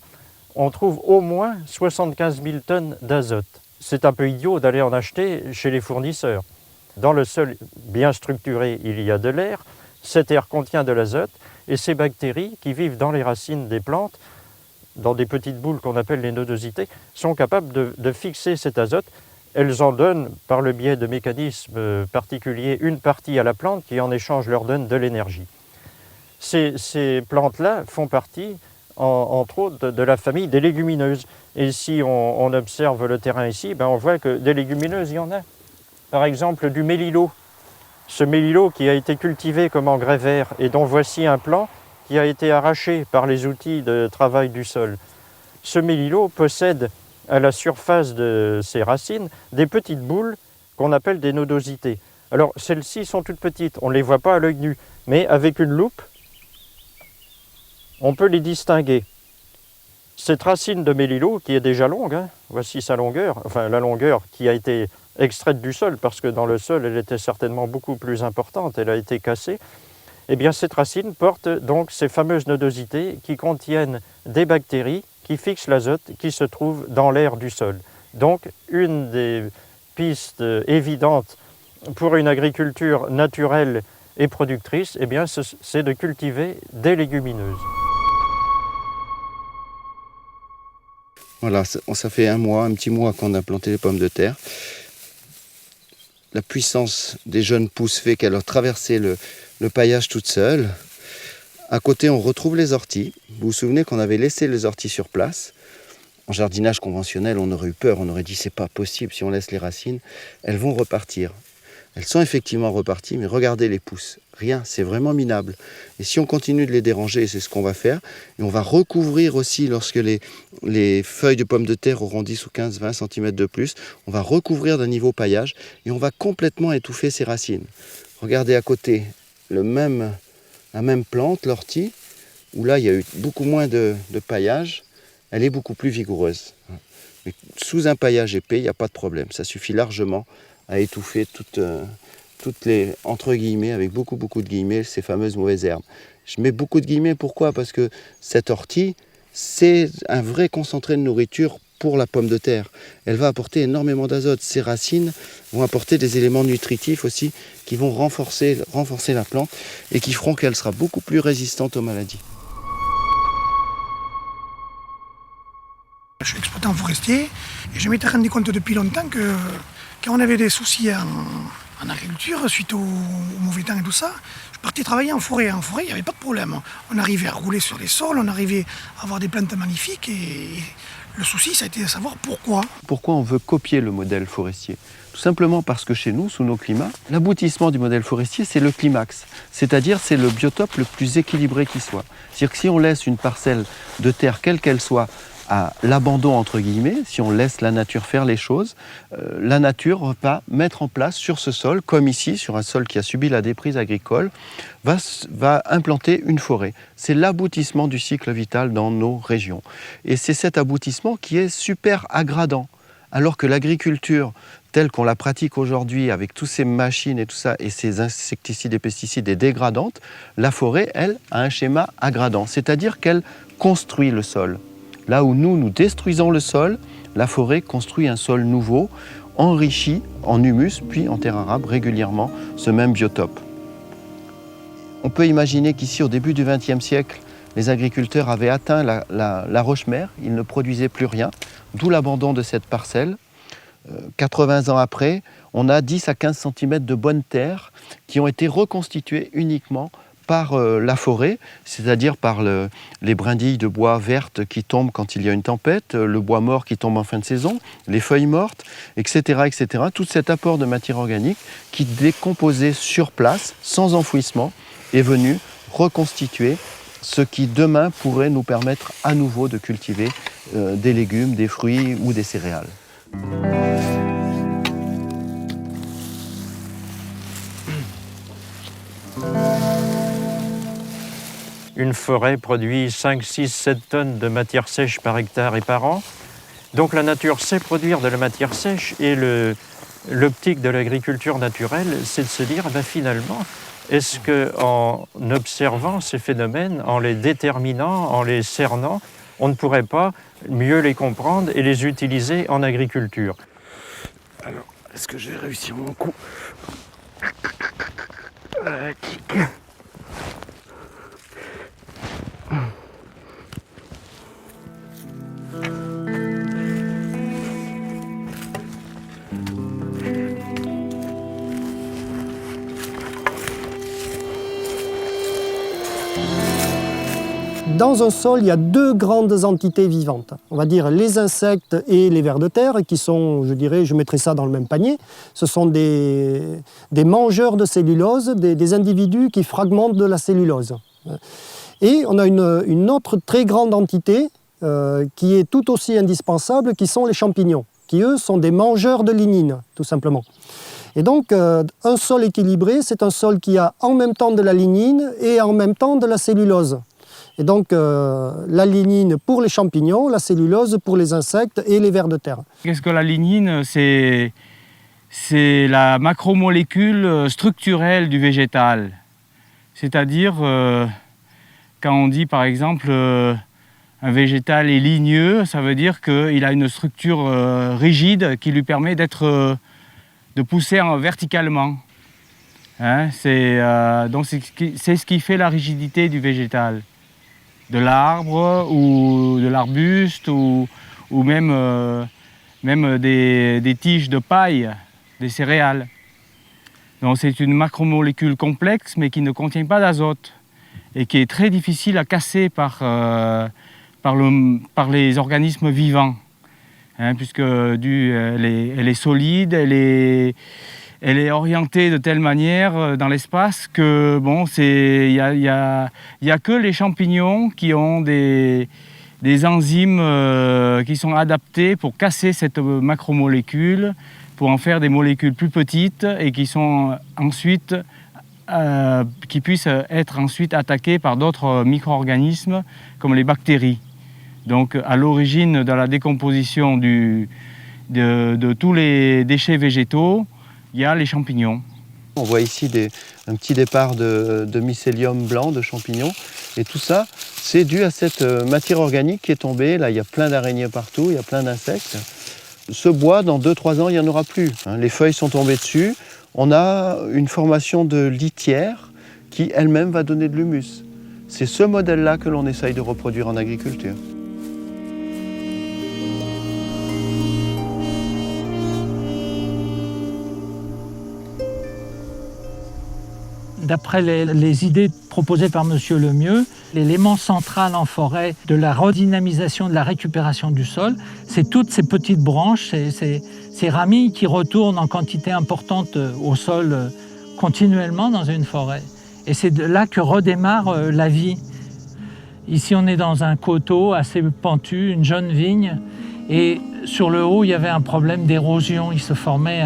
on trouve au moins 75 000 tonnes d'azote. C'est un peu idiot d'aller en acheter chez les fournisseurs. Dans le sol bien structuré, il y a de l'air, cet air contient de l'azote, et ces bactéries qui vivent dans les racines des plantes, dans des petites boules qu'on appelle les nodosités, sont capables de fixer cet azote. Elles en donnent, par le biais de mécanismes particuliers, une partie à la plante qui en échange leur donne de l'énergie. Ces plantes-là font partie, entre autres, de la famille des légumineuses. Et si on observe le terrain ici, on voit que des légumineuses, il y en a. Par exemple, du mélilo. Ce mélilo qui a été cultivé comme engrais vert et dont voici un plan qui a été arraché par les outils de travail du sol. Ce mélilo possède à la surface de ses racines des petites boules qu'on appelle des nodosités. Alors celles-ci sont toutes petites, on ne les voit pas à l'œil nu, mais avec une loupe, on peut les distinguer. Cette racine de mélilo, qui est déjà longue, voici sa longueur, enfin la longueur qui a été extraite du sol, parce que dans le sol elle était certainement beaucoup plus importante, elle a été cassée, eh bien cette racine porte donc ces fameuses nodosités qui contiennent des bactéries qui fixent l'azote qui se trouve dans l'air du sol. Donc une des pistes évidentes pour une agriculture naturelle et productrice, eh bien c'est de cultiver des légumineuses. Voilà, ça fait un petit mois qu'on a planté les pommes de terre. La puissance des jeunes pousses fait qu'elle a traversé le paillage toute seule. À côté, on retrouve les orties. Vous vous souvenez qu'on avait laissé les orties sur place. En jardinage conventionnel, on aurait eu peur, on aurait dit c'est pas possible, si on laisse les racines, elles vont repartir. Elles sont effectivement reparties, mais regardez les pousses. Rien, c'est vraiment minable. Et si on continue de les déranger, c'est ce qu'on va faire, et on va recouvrir aussi, lorsque les feuilles de pommes de terre auront 10 ou 15, 20 cm de plus, on va recouvrir d'un niveau paillage, et on va complètement étouffer ces racines. Regardez à côté, la même plante, l'ortie, où là il y a eu beaucoup moins de paillage, elle est beaucoup plus vigoureuse. Mais sous un paillage épais, il n'y a pas de problème, ça suffit largement à étouffer toutes les, entre guillemets, avec beaucoup de guillemets, ces fameuses mauvaises herbes. Je mets beaucoup de guillemets, pourquoi ? Parce que cette ortie, c'est un vrai concentré de nourriture pour la pomme de terre. Elle va apporter énormément d'azote. Ses racines vont apporter des éléments nutritifs aussi qui vont renforcer la plante et qui feront qu'elle sera beaucoup plus résistante aux maladies. Je suis exploitant forestier et je m'étais rendu compte depuis longtemps que quand on avait des soucis en agriculture, suite au mauvais temps et tout ça, je partais travailler en forêt. En forêt, il n'y avait pas de problème. On arrivait à rouler sur les sols, on arrivait à avoir des plantes magnifiques et le souci, ça a été de savoir pourquoi. Pourquoi on veut copier le modèle forestier? Tout simplement parce que chez nous, sous nos climats, l'aboutissement du modèle forestier, c'est le climax. C'est-à-dire, c'est le biotope le plus équilibré qui soit. C'est-à-dire que si on laisse une parcelle de terre, quelle qu'elle soit, à l'abandon entre guillemets, si on laisse la nature faire les choses, la nature va mettre en place sur ce sol, comme ici, sur un sol qui a subi la déprise agricole, va implanter une forêt. C'est l'aboutissement du cycle vital dans nos régions. Et c'est cet aboutissement qui est super aggradant. Alors que l'agriculture, telle qu'on la pratique aujourd'hui, avec toutes ces machines et tout ça, et ces insecticides et pesticides, est dégradante, la forêt, elle, a un schéma aggradant. C'est-à-dire qu'elle construit le sol. Là où nous détruisons le sol, la forêt construit un sol nouveau, enrichi en humus, puis en terre arable, régulièrement, ce même biotope. On peut imaginer qu'ici, au début du XXe siècle, les agriculteurs avaient atteint la roche-mère, ils ne produisaient plus rien, d'où l'abandon de cette parcelle. 80 ans après, on a 10 à 15 cm de bonnes terres qui ont été reconstituées uniquement par la forêt, c'est-à-dire par les brindilles de bois vertes qui tombent quand il y a une tempête, le bois mort qui tombe en fin de saison, les feuilles mortes, etc., etc. Tout cet apport de matière organique qui, décomposé sur place, sans enfouissement, est venu reconstituer ce qui demain pourrait nous permettre à nouveau de cultiver des légumes, des fruits ou des céréales. Une forêt produit 5, 6, 7 tonnes de matière sèche par hectare et par an. Donc la nature sait produire de la matière sèche et l'optique de l'agriculture naturelle, c'est de se dire, finalement, est-ce qu'en observant ces phénomènes, en les déterminant, en les cernant, on ne pourrait pas mieux les comprendre et les utiliser en agriculture? Alors, est-ce que je vais réussir mon coup? Dans un sol, il y a deux grandes entités vivantes. On va dire les insectes et les vers de terre, qui sont, je mettrais ça dans le même panier. Ce sont des mangeurs de cellulose, des individus qui fragmentent de la cellulose. Et on a une autre très grande entité qui est tout aussi indispensable, qui sont les champignons, qui eux sont des mangeurs de lignine, tout simplement. Et donc, un sol équilibré, c'est un sol qui a en même temps de la lignine et en même temps de la cellulose. Et donc, la lignine pour les champignons, la cellulose pour les insectes et les vers de terre. Qu'est-ce que la lignine? C'est la macromolécule structurelle du végétal. C'est-à-dire, quand on dit par exemple un végétal est ligneux, ça veut dire qu'il a une structure rigide qui lui permet de pousser verticalement. Hein, donc c'est ce qui fait la rigidité du végétal. De l'arbre ou de l'arbuste ou même des tiges de paille, des céréales. Donc c'est une macromolécule complexe mais qui ne contient pas d'azote et qui est très difficile à casser par les organismes vivants, hein, puisque elle est solide, elle est orientée de telle manière dans l'espace que bon, il y a que les champignons qui ont des enzymes qui sont adaptées pour casser cette macromolécule, pour en faire des molécules plus petites et qui sont ensuite qui puissent être ensuite attaquées par d'autres micro-organismes comme les bactéries. Donc à l'origine de la décomposition de tous les déchets végétaux, il y a les champignons. On voit ici un petit départ de mycélium blanc, de champignons. Et tout ça, c'est dû à cette matière organique qui est tombée. Là, il y a plein d'araignées partout, il y a plein d'insectes. Ce bois, dans 2-3 ans, il n'y en aura plus. Les feuilles sont tombées dessus. On a une formation de litière qui elle-même va donner de l'humus. C'est ce modèle-là que l'on essaye de reproduire en agriculture. D'après les idées proposées par M. Lemieux, l'élément central en forêt de la redynamisation, de la récupération du sol, c'est toutes ces petites branches, ces ramilles qui retournent en quantité importante au sol continuellement dans une forêt. Et c'est de là que redémarre la vie. Ici, on est dans un coteau assez pentu, une jeune vigne, et sur le haut, il y avait un problème d'érosion. Il se formait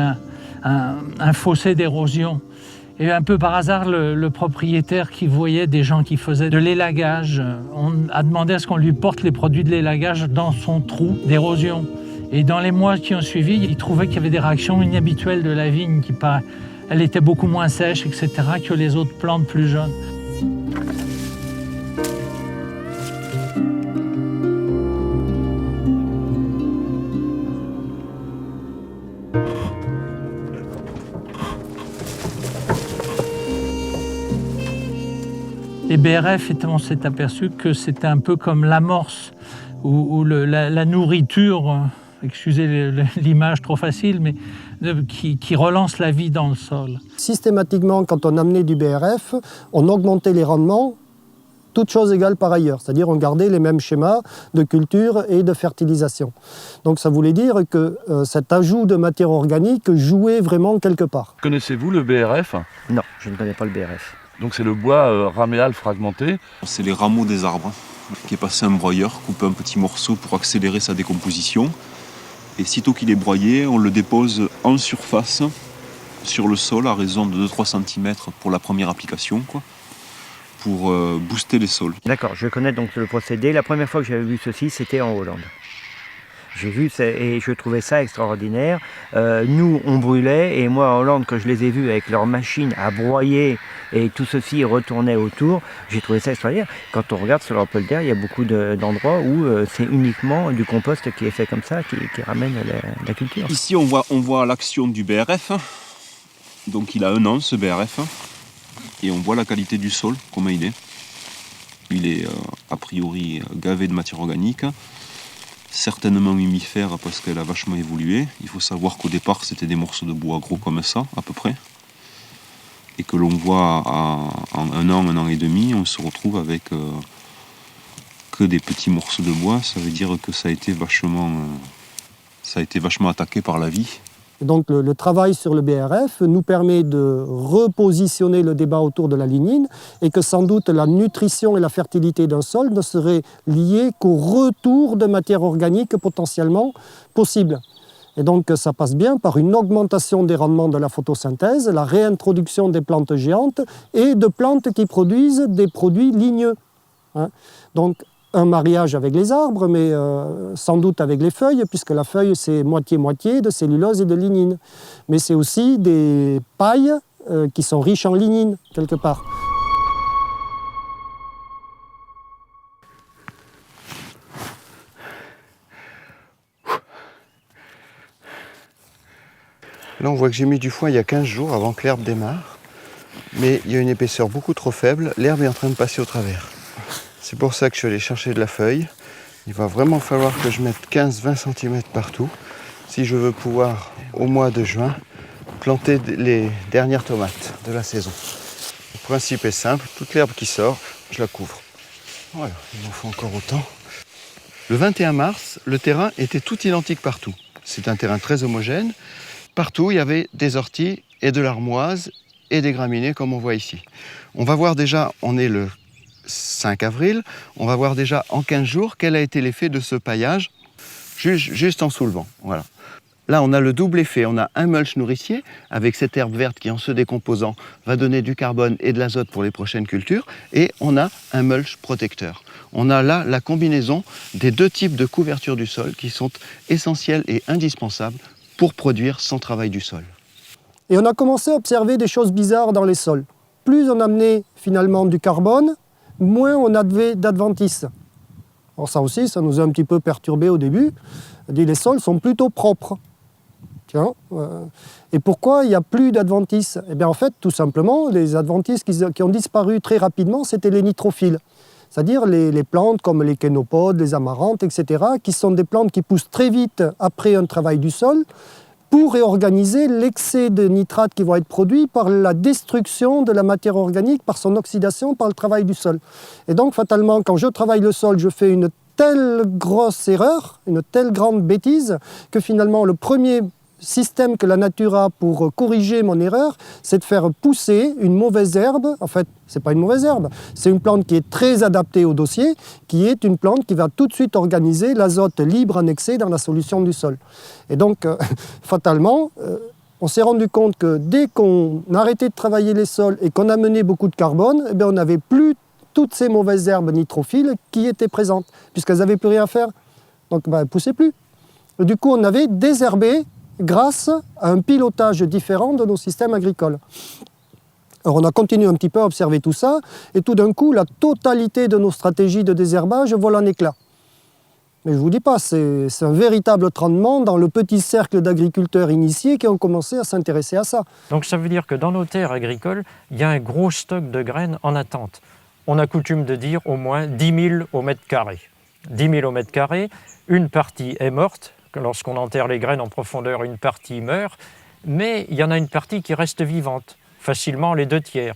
un fossé d'érosion. Et un peu par hasard, le propriétaire qui voyait des gens qui faisaient de l'élagage, on a demandé à ce qu'on lui porte les produits de l'élagage dans son trou d'érosion. Et dans les mois qui ont suivi, il trouvait qu'il y avait des réactions inhabituelles de la vigne, elle était beaucoup moins sèche, etc., que les autres plantes plus jeunes. Les BRF, on s'est aperçu que c'était un peu comme l'amorce ou la nourriture, excusez l'image trop facile, mais qui relance la vie dans le sol. Systématiquement, quand on amenait du BRF, on augmentait les rendements, toutes choses égales par ailleurs. C'est-à-dire on gardait les mêmes schémas de culture et de fertilisation. Donc ça voulait dire que cet ajout de matière organique jouait vraiment quelque part. Connaissez-vous le BRF? Non, je ne connais pas le BRF. Donc c'est le bois raméal fragmenté. C'est les rameaux des arbres qui est passé un broyeur, coupé un petit morceau pour accélérer sa décomposition. Et sitôt qu'il est broyé, on le dépose en surface sur le sol à raison de 2-3 cm pour la première application, pour booster les sols. D'accord, je connais donc le procédé. La première fois que j'avais vu ceci, c'était en Hollande. J'ai vu et je trouvais ça extraordinaire. Nous, on brûlait, et moi en Hollande, quand je les ai vus avec leurs machines à broyer et tout ceci retournait autour, j'ai trouvé ça extraordinaire. Quand on regarde sur leur polder, il y a beaucoup d'endroits où c'est uniquement du compost qui est fait comme ça, qui ramène la culture. Ici, on voit l'action du BRF. Donc il a 1 an, ce BRF. Et on voit la qualité du sol, comment il est. Il est a priori gavé de matière organique. Certainement humifère parce qu'elle a vachement évolué. Il faut savoir qu'au départ, c'était des morceaux de bois gros comme ça, à peu près. Et que l'on voit en 1 an et demi, on se retrouve avec que des petits morceaux de bois. Ça veut dire que ça a été vachement attaqué par la vie. Et donc le travail sur le BRF nous permet de repositionner le débat autour de la lignine et que sans doute la nutrition et la fertilité d'un sol ne seraient liées qu'au retour de matière organique potentiellement possible. Et donc ça passe bien par une augmentation des rendements de la photosynthèse, la réintroduction des plantes géantes et de plantes qui produisent des produits ligneux. Donc un mariage avec les arbres, mais sans doute avec les feuilles, puisque la feuille c'est moitié-moitié de cellulose et de lignine. Mais c'est aussi des pailles qui sont riches en lignine, quelque part. Là, on voit que j'ai mis du foin il y a 15 jours avant que l'herbe démarre. Mais il y a une épaisseur beaucoup trop faible, l'herbe est en train de passer au travers. C'est pour ça que je suis allé chercher de la feuille. Il va vraiment falloir que je mette 15-20 cm partout si je veux pouvoir, au mois de juin, planter les dernières tomates de la saison. Le principe est simple, toute l'herbe qui sort, je la couvre. Voilà, il m'en faut encore autant. Le 21 mars, le terrain était tout identique partout. C'est un terrain très homogène. Partout, il y avait des orties et de l'armoise et des graminées comme on voit ici. On va voir déjà, on est le 5 avril, on va voir déjà en 15 jours quel a été l'effet de ce paillage juste en soulevant. Voilà. Là, on a le double effet. On a un mulch nourricier avec cette herbe verte qui, en se décomposant, va donner du carbone et de l'azote pour les prochaines cultures. Et on a un mulch protecteur. On a là la combinaison des 2 types de couverture du sol qui sont essentiels et indispensables pour produire sans travail du sol. Et on a commencé à observer des choses bizarres dans les sols. Plus on amenait finalement du carbone, moins on avait d'adventices. Alors ça aussi, ça nous a un petit peu perturbé au début. Les sols sont plutôt propres. Tiens, et pourquoi il n'y a plus d'adventices? Eh bien en fait, tout simplement, les adventices qui ont disparu très rapidement, c'était les nitrophiles. C'est-à-dire les plantes comme les kénopodes, les amaranthes, etc., qui sont des plantes qui poussent très vite après un travail du sol, pour réorganiser l'excès de nitrates qui vont être produits par la destruction de la matière organique, par son oxydation, par le travail du sol. Et donc, fatalement, quand je travaille le sol, je fais une telle grosse erreur, une telle grande bêtise, que finalement, le premier système que la nature a pour corriger mon erreur, c'est de faire pousser une mauvaise herbe. En fait, ce n'est pas une mauvaise herbe, c'est une plante qui est très adaptée au dossier, qui est une plante qui va tout de suite organiser l'azote libre en excès dans la solution du sol. Et donc, fatalement, on s'est rendu compte que dès qu'on a arrêté de travailler les sols et qu'on a amené beaucoup de carbone, eh bien, on n'avait plus toutes ces mauvaises herbes nitrophiles qui étaient présentes, puisqu'elles n'avaient plus rien à faire. Donc, elles ne poussaient plus. Et du coup, on avait désherbé grâce à un pilotage différent de nos systèmes agricoles. Alors on a continué un petit peu à observer tout ça, et tout d'un coup, la totalité de nos stratégies de désherbage vole en éclats. Mais je ne vous dis pas, c'est un véritable tremblement dans le petit cercle d'agriculteurs initiés qui ont commencé à s'intéresser à ça. Donc ça veut dire que dans nos terres agricoles, il y a un gros stock de graines en attente. On a coutume de dire au moins 10 000 au mètre carré. 10 000 au mètre carré, une partie est morte. Lorsqu'on enterre les graines en profondeur, une partie meurt, mais il y en a une partie qui reste vivante, facilement les 2/3.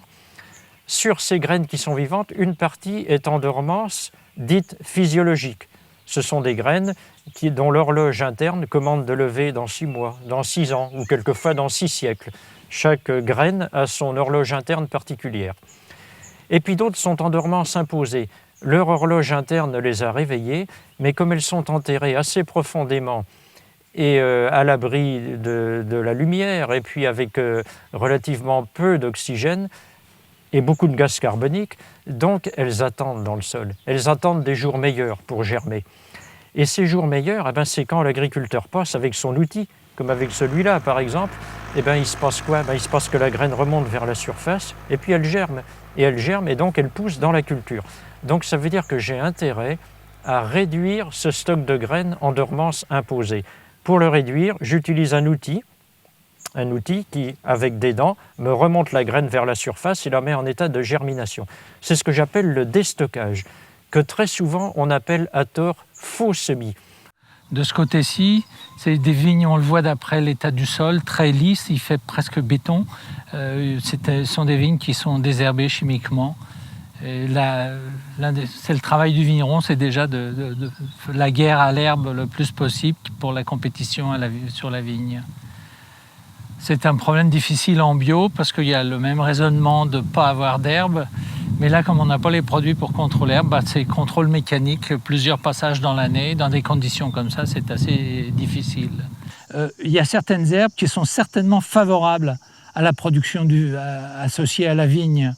Sur ces graines qui sont vivantes, une partie est en dormance dite physiologique. Ce sont des graines dont l'horloge interne commande de lever dans 6 mois, dans 6 ans ou quelquefois dans 6 siècles. Chaque graine a son horloge interne particulière. Et puis d'autres sont en dormance imposée. Leur horloge interne les a réveillées, mais comme elles sont enterrées assez profondément et à l'abri de la lumière, et puis avec relativement peu d'oxygène et beaucoup de gaz carbonique, donc elles attendent dans le sol. Elles attendent des jours meilleurs pour germer. Et ces jours meilleurs, c'est quand l'agriculteur passe avec son outil, comme avec celui-là par exemple, il se passe quoi? Il se passe que la graine remonte vers la surface, et puis elle germe, et donc elle pousse dans la culture. Donc ça veut dire que j'ai intérêt à réduire ce stock de graines en dormance imposée. Pour le réduire, j'utilise un outil qui, avec des dents, me remonte la graine vers la surface et la met en état de germination. C'est ce que j'appelle le déstockage, que très souvent on appelle à tort faux semis. De ce côté-ci, c'est des vignes, on le voit d'après l'état du sol, très lisse, il fait presque béton. Ce sont des vignes qui sont désherbées chimiquement. C'est le travail du vigneron, c'est déjà de la guerre à l'herbe le plus possible pour la compétition sur la vigne. C'est un problème difficile en bio parce qu'il y a le même raisonnement de ne pas avoir d'herbe. Mais là, comme on n'a pas les produits pour contrôler l'herbe, c'est contrôle mécanique, plusieurs passages dans l'année. Dans des conditions comme ça, c'est assez difficile. Il y a certaines herbes qui sont certainement favorables à la production associée à la vigne,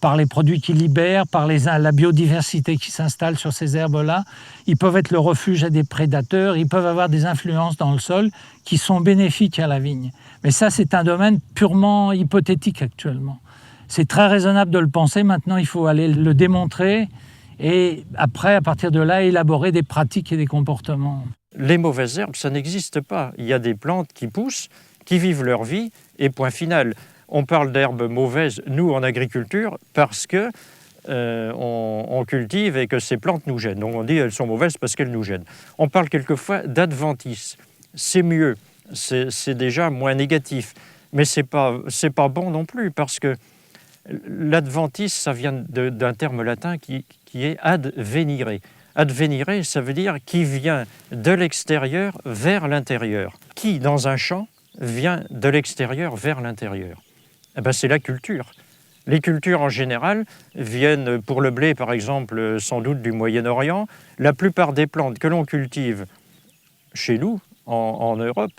par les produits qu'ils libèrent, par la biodiversité qui s'installe sur ces herbes-là. Ils peuvent être le refuge à des prédateurs, ils peuvent avoir des influences dans le sol qui sont bénéfiques à la vigne. Mais ça, c'est un domaine purement hypothétique actuellement. C'est très raisonnable de le penser, maintenant il faut aller le démontrer et après, à partir de là, élaborer des pratiques et des comportements. Les mauvaises herbes, ça n'existe pas. Il y a des plantes qui poussent, qui vivent leur vie et point final. On parle d'herbes mauvaises, nous, en agriculture, parce que on cultive et que ces plantes nous gênent. Donc on dit qu'elles sont mauvaises parce qu'elles nous gênent. On parle quelquefois d'adventice. C'est mieux, c'est déjà moins négatif. Mais c'est pas bon non plus, parce que l'adventice, ça vient d'un terme latin qui est advenire. Advenire, ça veut dire qui vient de l'extérieur vers l'intérieur. Qui, dans un champ, vient de l'extérieur vers l'intérieur? C'est la culture. Les cultures en général viennent, pour le blé par exemple, sans doute du Moyen-Orient. La plupart des plantes que l'on cultive chez nous, en Europe,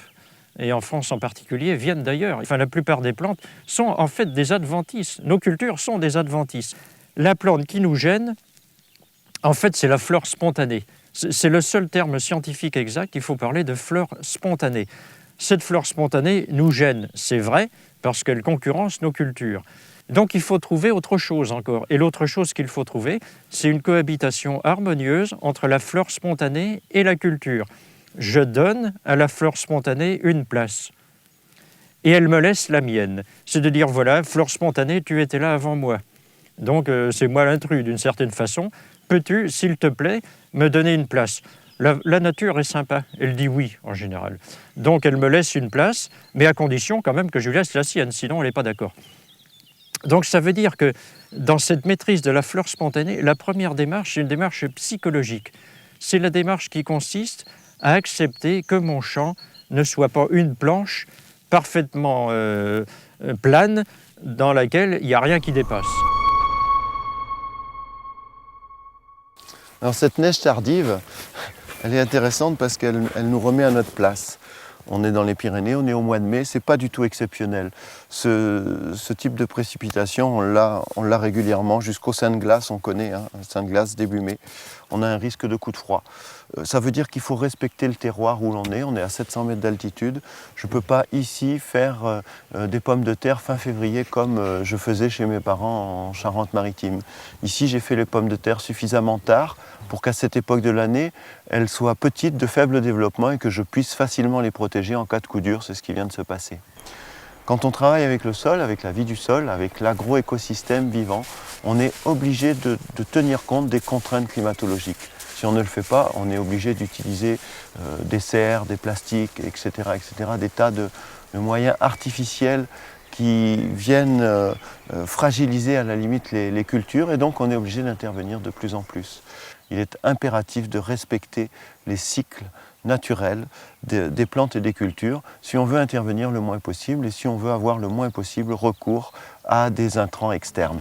et en France en particulier, viennent d'ailleurs. La plupart des plantes sont en fait des adventices. Nos cultures sont des adventices. La plante qui nous gêne, en fait, c'est la flore spontanée. C'est le seul terme scientifique exact, il faut parler de flore spontanée. Cette flore spontanée nous gêne, c'est vrai, parce qu'elle concurrence nos cultures. Donc il faut trouver autre chose encore. Et l'autre chose qu'il faut trouver, c'est une cohabitation harmonieuse entre la flore spontanée et la culture. Je donne à la flore spontanée une place. Et elle me laisse la mienne. C'est de dire, voilà, flore spontanée, tu étais là avant moi. Donc c'est moi l'intrus d'une certaine façon. Peux-tu, s'il te plaît, me donner une place? la nature est sympa. Elle dit oui, en général. Donc elle me laisse une place, mais à condition quand même que je lui laisse la sienne, sinon elle n'est pas d'accord. Donc ça veut dire que dans cette maîtrise de la fleur spontanée, la première démarche, c'est une démarche psychologique. C'est la démarche qui consiste à accepter que mon champ ne soit pas une planche parfaitement plane dans laquelle il n'y a rien qui dépasse. Alors cette neige tardive, elle est intéressante parce qu'elle nous remet à notre place. On est dans les Pyrénées, on est au mois de mai, c'est pas du tout exceptionnel. Ce type de précipitation, on l'a régulièrement jusqu'au Sainte-Glace, on connaît, hein, Sainte-Glace début mai. On a un risque de coup de froid. Ça veut dire qu'il faut respecter le terroir où l'on est à 700 mètres d'altitude. Je ne peux pas ici faire des pommes de terre fin février comme je faisais chez mes parents en Charente-Maritime. Ici, j'ai fait les pommes de terre suffisamment tard pour qu'à cette époque de l'année, elles soient petites, de faible développement et que je puisse facilement les protéger en cas de coup dur. C'est ce qui vient de se passer. Quand on travaille avec le sol, avec la vie du sol, avec l'agro-écosystème vivant, on est obligé de tenir compte des contraintes climatologiques. Si on ne le fait pas, on est obligé d'utiliser des serres, des plastiques, etc., des tas de moyens artificiels qui viennent fragiliser à la limite les cultures et donc on est obligé d'intervenir de plus en plus. Il est impératif de respecter les cycles naturels des plantes et des cultures si on veut intervenir le moins possible et si on veut avoir le moins possible recours à des intrants externes.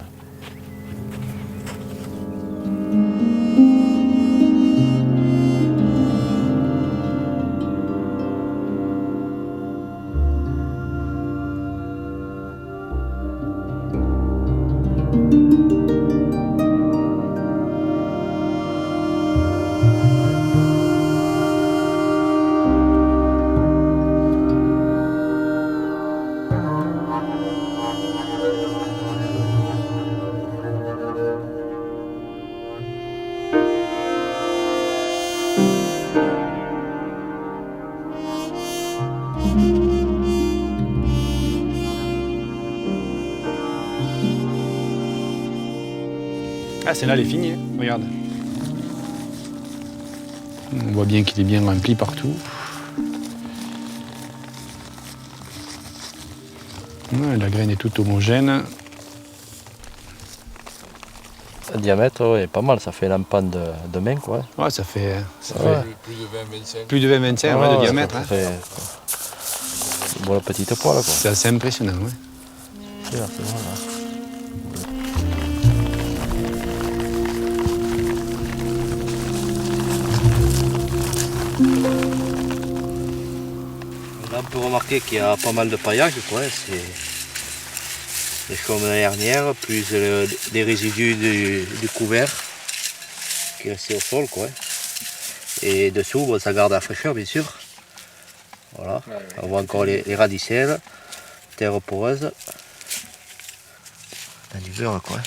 Ah, celle-là, elle est finie, hein. Regarde. On voit bien qu'il est bien rempli partout. Ouais, la graine est toute homogène. Le diamètre est pas mal, ça fait l'empan de main, quoi. Ouais, ça fait plus de 20-25 de diamètre. Ça fait bon, la petite poêle, quoi. C'est assez impressionnant, ouais. C'est bon, là. Là, on peut remarquer qu'il y a pas mal de paillage, quoi. C'est comme l'année dernière, plus les résidus du couvert qui est resté au sol, quoi. Et dessous, bon, ça garde la fraîcheur, bien sûr. Voilà. On voit encore les radicelles, terre poreuse. On a du beurre, quoi.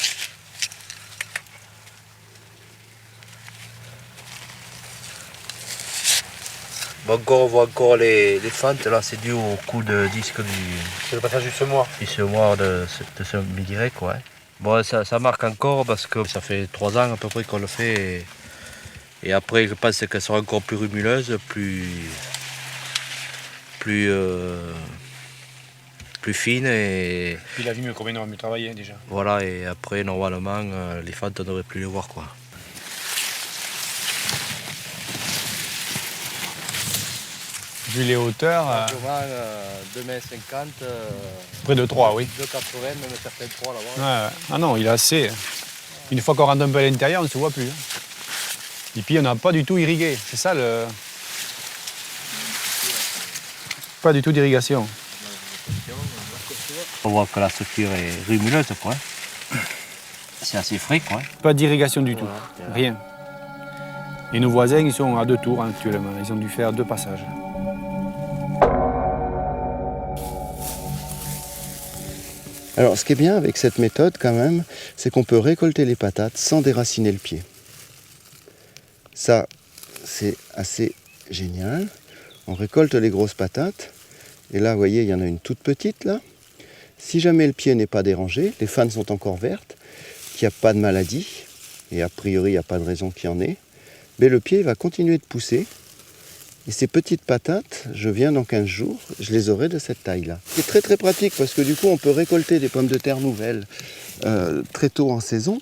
Bon, encore, on voit encore les fentes, là c'est dû au coup de disque du... C'est le passage du semoir. Du semoir de ce mi-direct, quoi. Bon, ça marque encore parce que ça fait 3 ans à peu près qu'on le fait. Et après, je pense qu'elle sera encore plus rumuleuse, plus fine. Et puis la vigne, combien on va mieux travailler déjà. Voilà, et après, normalement, les fentes, on ne devrait plus les voir, quoi. Vu les hauteurs. 2,50 m. Près de 3, oui. 2,80 m, même certains 3 là-bas. Ouais. Ah non, il est assez. Une fois qu'on rentre un peu à l'intérieur, on ne se voit plus. Et puis on n'a pas du tout irrigué. C'est ça le. Pas du tout d'irrigation. On voit que la structure est rumuleuse, quoi. C'est assez frais, quoi. Pas d'irrigation du tout. Rien. Et nos voisins, ils sont à 2 tours actuellement. Ils ont dû faire 2 passages. Alors, ce qui est bien avec cette méthode, quand même, c'est qu'on peut récolter les patates sans déraciner le pied. Ça, c'est assez génial. On récolte les grosses patates. Et là, vous voyez, il y en a une toute petite, là. Si jamais le pied n'est pas dérangé, les fanes sont encore vertes, qu'il n'y a pas de maladie, et a priori, il n'y a pas de raison qu'il y en ait, mais le pied va continuer de pousser. Et ces petites patates, je viens dans 15 jours, je les aurai de cette taille-là. C'est très très pratique parce que du coup on peut récolter des pommes de terre nouvelles très tôt en saison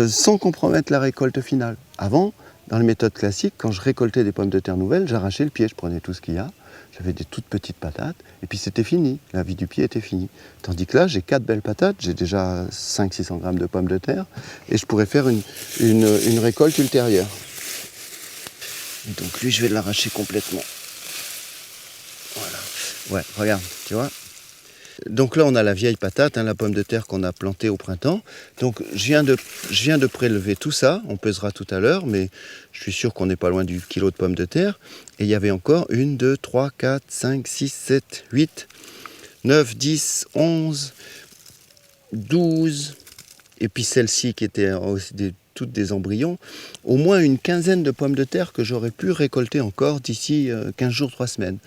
sans compromettre la récolte finale. Avant, dans les méthodes classiques, quand je récoltais des pommes de terre nouvelles, j'arrachais le pied, je prenais tout ce qu'il y a, j'avais des toutes petites patates et puis c'était fini, la vie du pied était finie. Tandis que là, j'ai 4 belles patates, j'ai déjà 500-600 grammes de pommes de terre et je pourrais faire une récolte ultérieure. Et donc lui, je vais l'arracher complètement. Voilà. Ouais, regarde, tu vois. Donc là, on a la vieille patate, la pomme de terre qu'on a plantée au printemps. Donc je viens de prélever tout ça. On pesera tout à l'heure, mais je suis sûr qu'on n'est pas loin du kilo de pommes de terre. Et il y avait encore 1, 2, 3, 4, 5, 6, 7, 8, 9, 10, 11, 12. Et puis celle-ci qui était aussi toutes des embryons, au moins une quinzaine de pommes de terre que j'aurais pu récolter encore d'ici 15 jours, 3 semaines.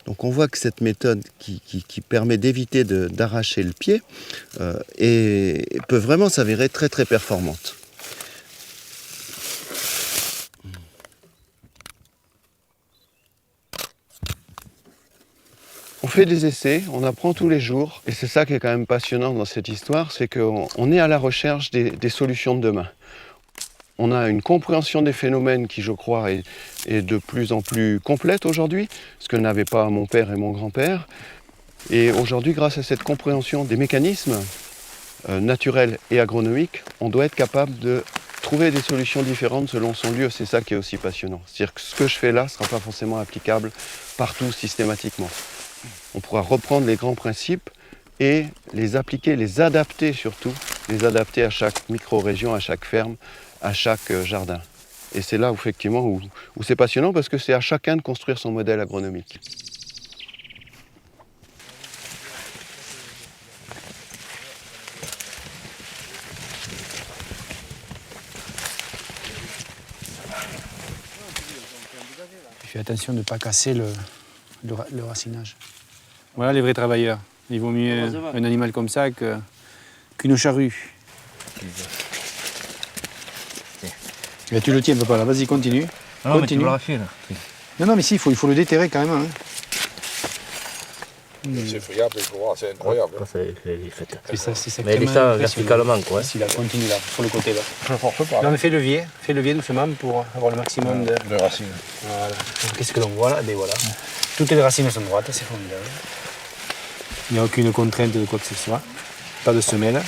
Donc on voit que cette méthode qui permet d'éviter d'arracher le pied peut vraiment s'avérer très très performante. On fait des essais, on apprend tous les jours, et c'est ça qui est quand même passionnant dans cette histoire, c'est qu'on est à la recherche des solutions de demain. On a une compréhension des phénomènes qui, je crois, est de plus en plus complète aujourd'hui, ce que n'avaient pas mon père et mon grand-père. Et aujourd'hui, grâce à cette compréhension des mécanismes naturels et agronomiques, on doit être capable de trouver des solutions différentes selon son lieu. C'est ça qui est aussi passionnant. C'est-à-dire que ce que je fais là ne sera pas forcément applicable partout systématiquement. On pourra reprendre les grands principes et les appliquer, les adapter surtout, les adapter à chaque micro-région, à chaque ferme, à chaque jardin. Et c'est là effectivement où c'est passionnant parce que c'est à chacun de construire son modèle agronomique. Fais attention de ne pas casser le racinage. Voilà les vrais travailleurs. Il vaut mieux un animal comme ça qu'une charrue. Mais tu le tiens, papa, là. Vas-y, continue. Non, mais tu veux l'arracher, là. Non, mais si, il faut le déterrer quand même. Hein. C'est friable, il faut voir, c'est incroyable. Mais il est ça verticalement, quoi. Si, là, continue là, sur le côté là. Non, mais fais levier doucement pour avoir le maximum de racines. Voilà. Qu'est-ce que l'on voit là? Ben voilà. Toutes les racines sont droites, c'est formidable. Il n'y a aucune contrainte de quoi que ce soit. Pas de semelle.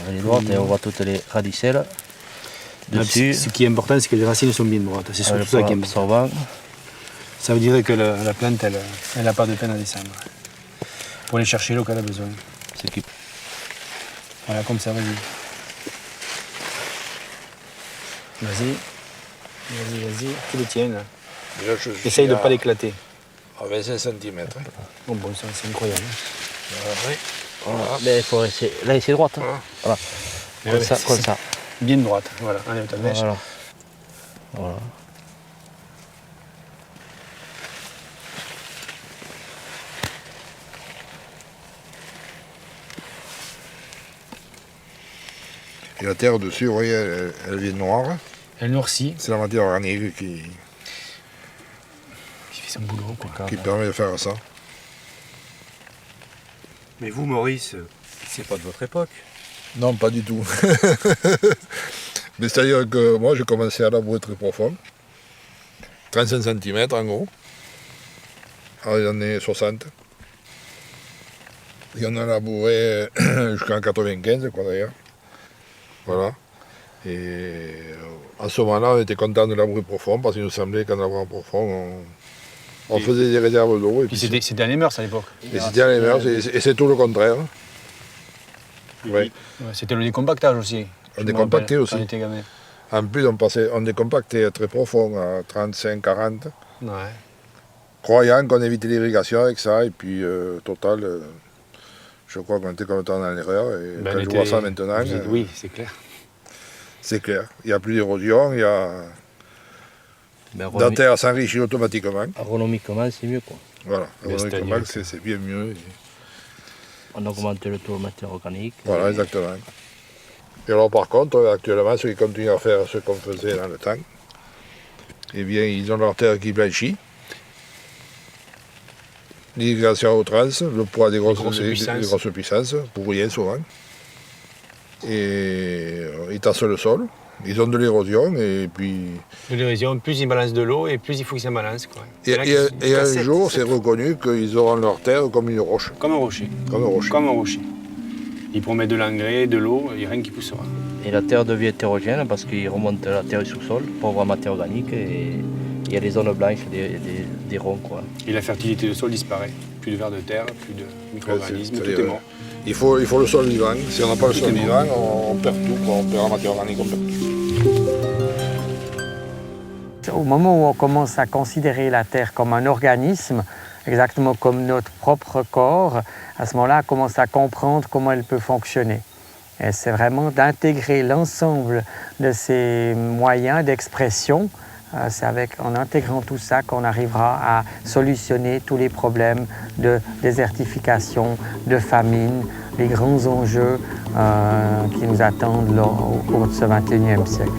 Elle est droite et on voit toutes les radicelles. Dessus. Ce qui est important, c'est que les racines sont bien droites. C'est surtout ça qui est important. Ça veut dire que la plante, elle n'a pas de peine à descendre. Pour aller chercher l'eau qu'elle a besoin. Voilà, comme ça, vas-y. Vas-y, tu le tiens là. Essaye de ne pas l'éclater. À 25 cm. Bon, ça, c'est incroyable. Oui. Voilà. Mais il faut essayer. Là, c'est droite. Voilà. Comme ça. Bien droite. Voilà. Allez, ta mèche. Voilà. Et la terre dessus, vous voyez, elle vient noire. Elle noircit. C'est la matière organique qui fait son boulot, quoi. Qui permet de faire ça. Mais vous, Maurice, c'est pas de votre époque. Non, pas du tout. Mais c'est-à-dire que moi, j'ai commencé à labourer très profond. 35 cm en gros. dans les années 60. Et on a labouré jusqu'en 95, quoi d'ailleurs. Voilà. Et à ce moment-là, on était content de labourer profond parce qu'il nous semblait qu'en labourant profond, on faisait des réserves d'eau. Puis c'était à les mœurs à l'époque. Et c'était à les mœurs, et c'est tout le contraire. Oui. Ouais, c'était le décompactage aussi. On décompactait aussi. Quand on était gamin. En plus, on décompactait très profond, à 35-40. Ouais. Croyant qu'on évitait l'irrigation avec ça, et puis total, je crois qu'on était complètement dans l'erreur. Et quand je vois ça maintenant. Oui, c'est clair. C'est clair. Il n'y a plus d'érosion, il y a. La terre s'enrichit automatiquement. Agronomiquement, c'est mieux, quoi. Voilà, agronomiquement, c'est bien mieux. On augmente le taux de matière organique. Voilà, exactement. Et alors, par contre, actuellement, ceux qui continuent à faire ce qu'on faisait dans le temps, eh bien, ils ont leur terre qui blanchit. L'irrigation à outrance, le poids des grosses puissances, pour rien souvent. Et ils tassent le sol, ils ont de l'érosion et puis... De l'érosion, plus ils balancent de l'eau et plus il faut qu'ils en balancent. Quoi. Et un jour, c'est reconnu qu'ils auront leur terre comme une roche. Comme un rocher. Comme un rocher. Comme un rocher. Ils pourront mettre de l'engrais, de l'eau, il n'y a rien qui poussera. Et la terre devient hétérogène parce qu'ils remontent la terre du sous-sol pour avoir matière organique et il y a des zones blanches, des ronds. Quoi. Et la fertilité du sol disparaît. Plus de vers de terre, plus de micro-organismes, tout est mort. Il faut le sol vivant. Si on n'a pas le sol vivant, on perd tout. On perd la matière organique, on perd tout. Au moment où on commence à considérer la Terre comme un organisme, exactement comme notre propre corps, à ce moment-là, on commence à comprendre comment elle peut fonctionner. Et c'est vraiment d'intégrer l'ensemble de ces moyens d'expression. C'est en intégrant tout ça qu'on arrivera à solutionner tous les problèmes de désertification, de famine, les grands enjeux qui nous attendent au cours de ce XXIe siècle.